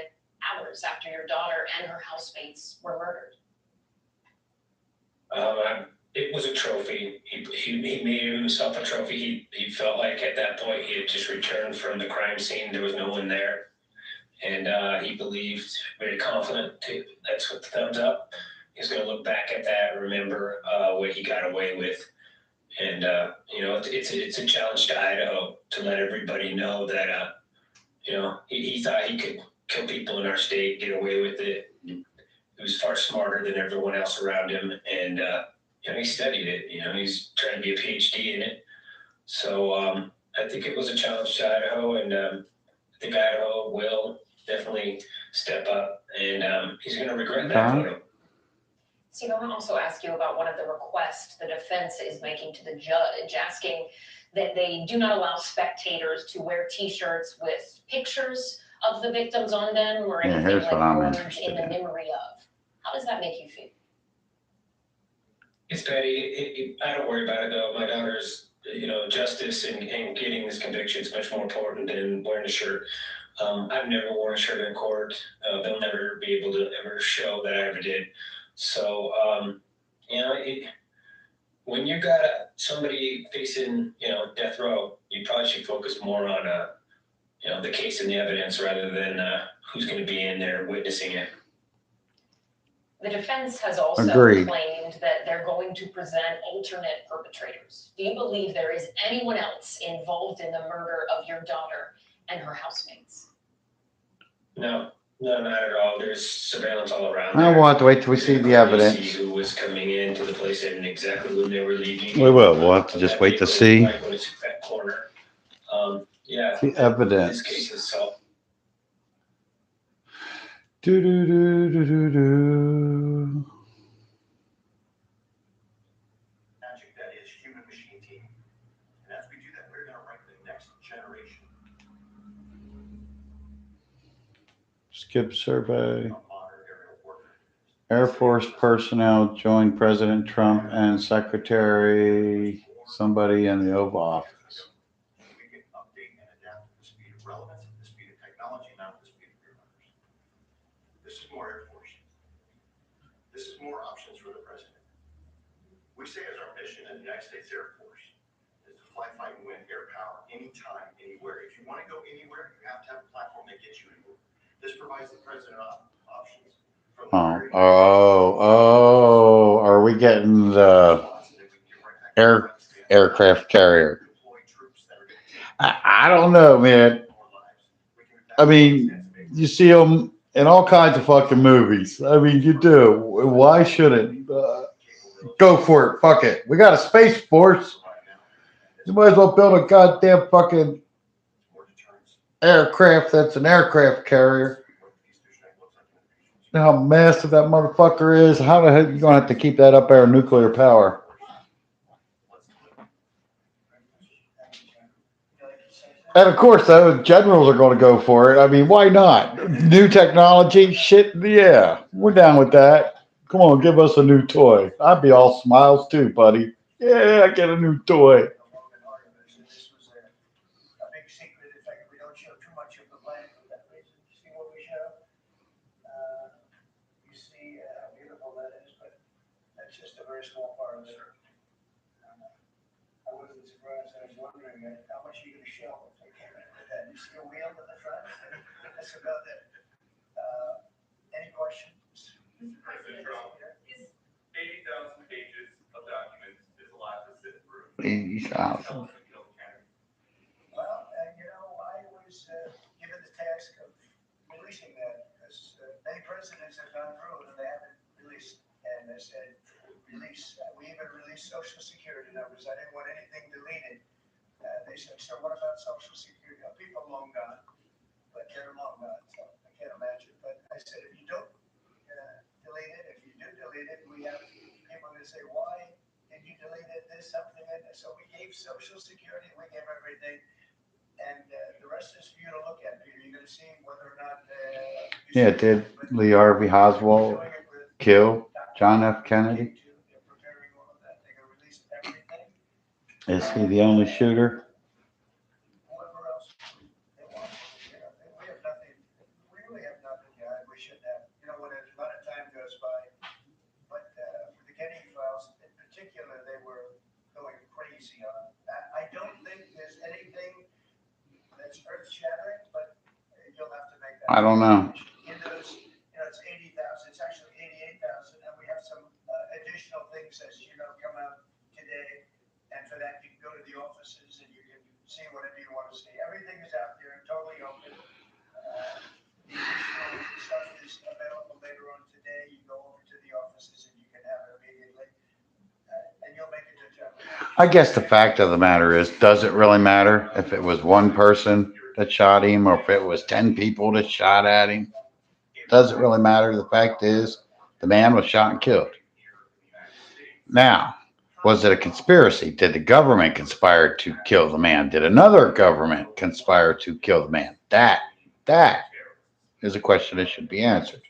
hours after your daughter and her housemates were murdered? It was a trophy. He made himself a trophy. He felt like at that point he had just returned from the crime scene. There was no one there. And he believed, very confident, that's what the thumbs up. He's going to look back at that, remember what he got away with. And, it's a challenge to Idaho to let everybody know that, he thought he could kill people in our state, get away with it. He was far smarter than everyone else around him. And, he studied it. He's trying to be a PhD in it. So I think it was a challenge to Idaho. And I think Idaho will definitely step up, and he's going to regret that photo. Steve, I want to also ask you about one of the requests the defense is making to the judge, asking that they do not allow spectators to wear T-shirts with pictures of the victims on them or anything here's like what I'm orange interested in the in. memory of. How does that make you feel? It's petty. I don't worry about it though. My daughter's, justice and getting this conviction is much more important than wearing a shirt. I've never worn a shirt in court. They'll never be able to ever show that I ever did. So, when you got somebody facing, death row, you probably should focus more on, the case and the evidence rather than who's going to be in there witnessing it. The defense has also Agreed. claimed that they're going to present alternate perpetrators. Do you believe there is anyone else involved in the murder of your daughter and her housemates? No, not at all. There's surveillance all around. We'll have to wait till we see the evidence. See who was coming into the place and exactly when they were leaving. We will. We'll have to just wait to see. Right when it's that corner. Yeah. The evidence. This case is solved. Magic that is human machine team. And as we do that, we're going to write the next generation. Skip survey. Air Force personnel joined President Trump and Secretary somebody in the Oval Office. We can update and adapt to the speed of relevance, the speed of technology, not the speed of your numbers. This is more Air Force. This is more options for the president. We say as our mission in the United States Air Force is to fly, fight, and win air power anytime, anywhere. If you want to go anywhere, you have to have a platform that gets you anywhere. This provides the president options. Are we getting the aircraft carrier? I don't know, man. I mean, you see them in all kinds of fucking movies. I mean, you do. Why shouldn't? Go for it. Fuck it. We got a Space Force. You might as well build a goddamn fucking aircraft that's an aircraft carrier. You know how massive that motherfucker is? How the heck are you going to have to keep that up there nuclear power? And of course, those generals are going to go for it. I mean, why not? New technology? Shit, yeah. We're down with that. Come on, give us a new toy. I'd be all smiles too, buddy. Yeah, I get a new toy. How much are you going to show? You see a wheel in the front? That's about it. Any questions? President Trump, 80,000 pages of documents is a lot to sit through. 80,000. Well, I was given the task of releasing that because many presidents have gone through it and they haven't released. And they said, release. We even released Social Security numbers. I didn't want anything deleted. They said, so what about Social Security? People long gone, but they're long gone, so I can't imagine. But I said, if you don't delete it, if you do delete it, we have people that say, why did you delete it? There's something in it. So we gave Social Security, we gave everything. And the rest is for you to look at, Peter. You're going to see whether or not. Yeah, did Lee Harvey Oswald kill John F. Kennedy? Is he the only shooter? Whoever else they want, we have nothing. We really have nothing. We should have. When a lot of time goes by. But for the Kennedy files in particular, they were going crazy on. I don't think there's anything that's earth-shattering, but you'll have to make that. I don't know. In those, it's 80,000. It's actually 88,000, and we have some additional things as come out today. And for that, you can go to the offices and you can see whatever you want to see. Everything is out there, totally open. The additional stuff is available later on today. You go over to the offices and you can have it immediately. And you'll make a determination. I guess the fact of the matter is, does it really matter if it was one person that shot him or if it was 10 people that shot at him. Doesn't really matter. The fact is, the man was shot and killed. Now, was it a conspiracy? Did the government conspire to kill the man? Did another government conspire to kill the man? That is a question that should be answered.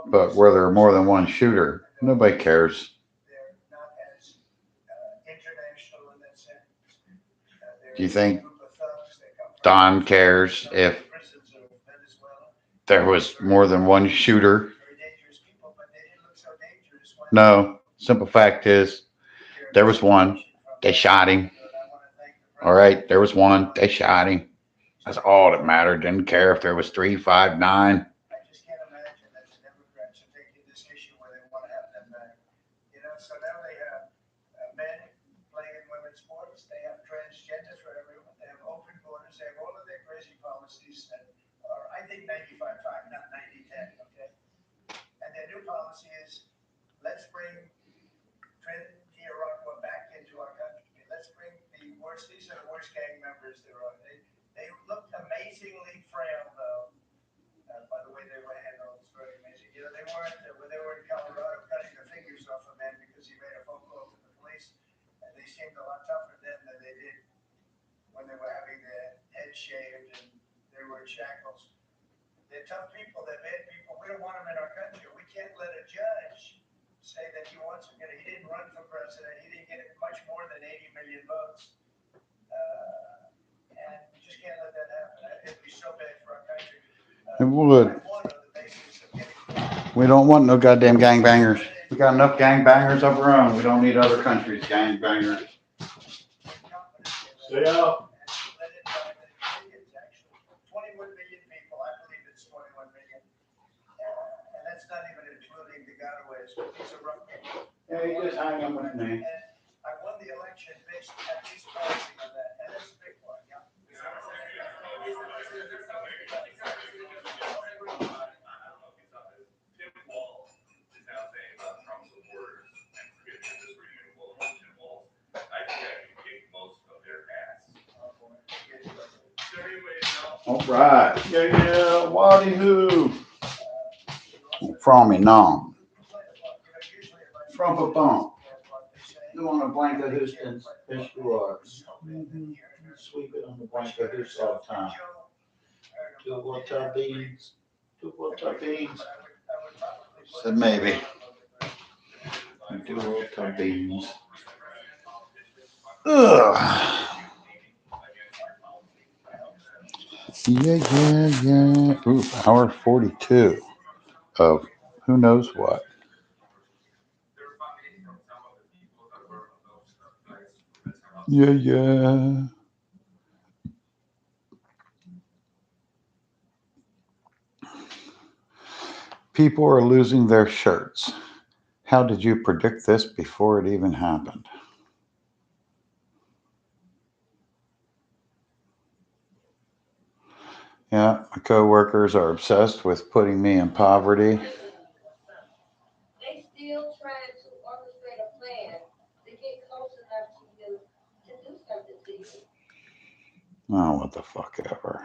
But were there more than one shooter? Nobody cares. Do you think Don cares if there was more than one shooter? No. Simple fact is, there was one. They shot him. All right, there was one. They shot him. That's all that mattered. Didn't care if there was 3, 5, 9. So now they have men playing in women's sports, they have transgender for everyone, they have open borders, they have all of their crazy policies that are, I think, 95-5, not 90-10, okay? And their new policy is, let's bring Nicaragua back into our country. Let's bring the worst, these are the worst gang members there are. They looked amazingly frail, though, by the way they were handled. It's very amazing. You know, they weren't, when they were in Colorado cutting the fingers off a man because he made a phone call to the police, and they seemed a lot tougher then than they did when they were having their heads shaved and they were in shackles. They're tough people, they're bad people. We don't want them in our country. We can't let a judge say that he wants, you know, he didn't run for president, he didn't get much more than 80 million votes. And we just can't let that happen. It'd be so bad for our country. It would. We don't want no goddamn gangbangers. We got enough gangbangers of our own. We don't need other countries' gangbangers. Stay out. 21 million people, I believe it's 21 million. And that's not even including the gotaways, but these are rough people. Yeah, you just hang up with me. And I won the election based at least policy on that, and it's a big one, yeah. All right. Yeah, Waddy hoo. From me, nom. From a bump. You want a blanket Houston's fish was. Sweep it on the blanket Houston all the time. 2 water beans. 2 water beans. Said maybe. 2 water beans. Ugh. Yeah. Ooh, hour 42 of who knows what. Yeah. People are losing their shirts. How did you predict this before it even happened? Yeah, my coworkers are obsessed with putting me in poverty. They still trying to orchestrate a plan to get close enough to you to do something to you. Oh, what the fuck ever.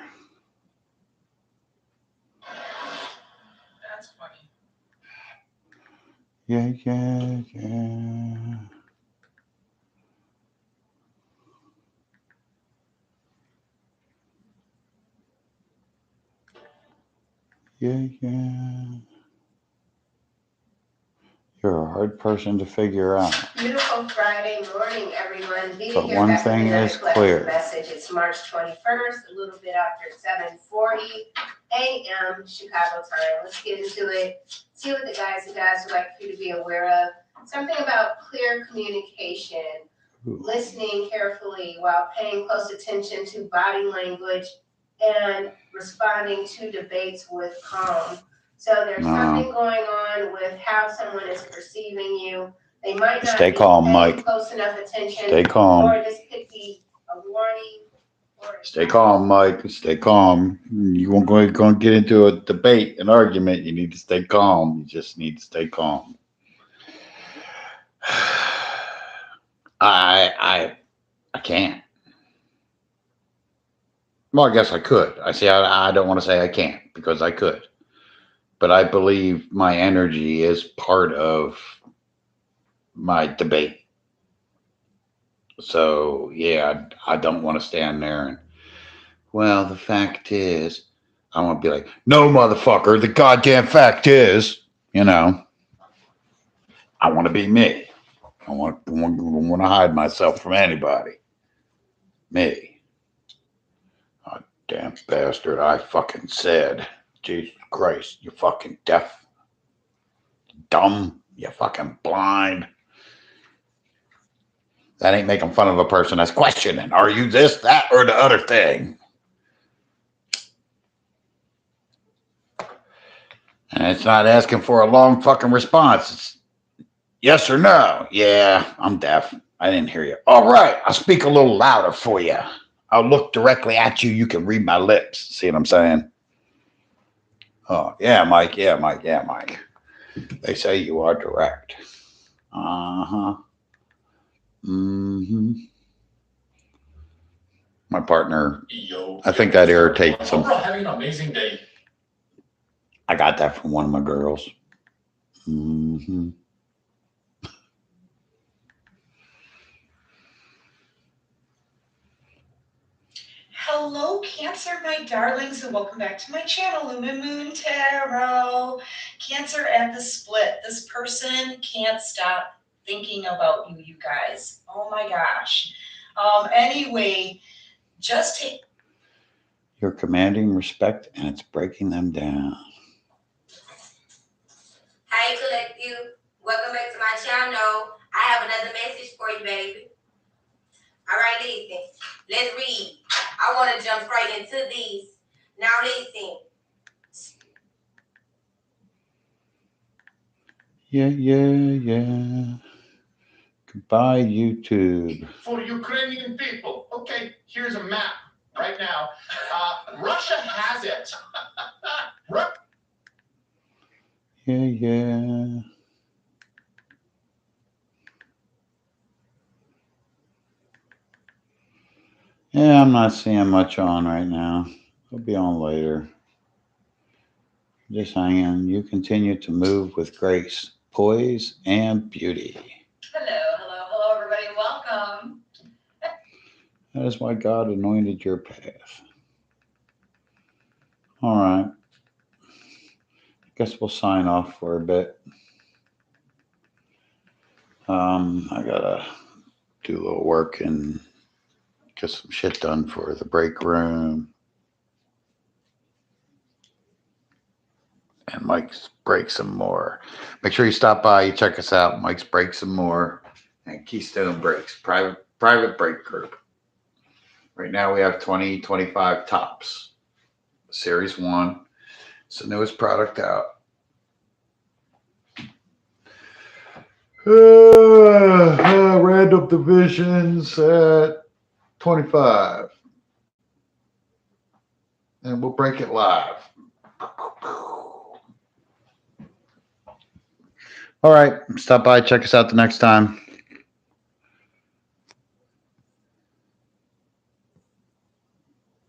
That's funny. Yeah. You're a hard person to figure out. Beautiful Friday morning, everyone. Be But here one back with thing another is Collective clear. Message. It's March 21st, a little bit after 7:40 a.m. Chicago time. Let's get into it. See what the guys and guys would like for you to be aware of. Something about clear communication, listening carefully while paying close attention to body language and responding to debates with calm. So there's something going on with how someone is perceiving you. They might not Stay be calm, paying Mike. close enough attention. Stay calm. Or this could be a warning. Stay calm, Mike. Stay calm. You won't go and get into a debate, an argument. You need to stay calm. You just need to stay calm. I can't. Well, I guess I could. I don't want to say I can't because I could. But I believe my energy is part of my debate. So, yeah, I don't want to stand there and, well, the fact is, I want to be like, no, motherfucker, the goddamn fact is, you know, I want to be me. I want to hide myself from anybody. Me. Oh, damn bastard, I fucking said. Jesus Christ, you fucking deaf, dumb, you fucking blind. That ain't making fun of a person that's questioning. Are you this, that, or the other thing? And it's not asking for a long fucking response. It's yes or no. Yeah, I'm deaf. I didn't hear you. All right, I'll speak a little louder for you. I'll look directly at you. You can read my lips. See what I'm saying? Oh, yeah, Mike. Yeah, Mike. Yeah, Mike. They say you are direct. Uh-huh. Mm-hmm. My partner, I think that irritates him. Overall, having an amazing day. I got that from one of my girls. Mm-hmm. Hello, Cancer, my darlings, and welcome back to my channel, Lumen Moon Tarot. Cancer at the split. This person can't stop thinking about you, you guys. Oh my gosh. Anyway, just take. You're commanding respect, and it's breaking them down. Hey, collective. Welcome back to my channel. I have another message for you, baby. All right, listen. Let's read. I want to jump straight into these. Now, listen. Yeah. Goodbye, YouTube. For the Ukrainian people. Okay, here's a map right now. Russia has it. Yeah. Yeah, I'm not seeing much on right now. I'll be on later. Just hanging. You continue to move with grace, poise, and beauty. Hello, everybody. Welcome. That is why God anointed your path. All right. I guess we'll sign off for a bit. I gotta do a little work and get some shit done for the break room. And Mike's Break Some More. Make sure you stop by, you check us out. Mike's Break Some More and Keystone Breaks, private break group. Right now we have 20-25 tops. Series 1. It's the newest product out. Random divisions at 25. And we'll break it live. All right. Stop by. Check us out the next time.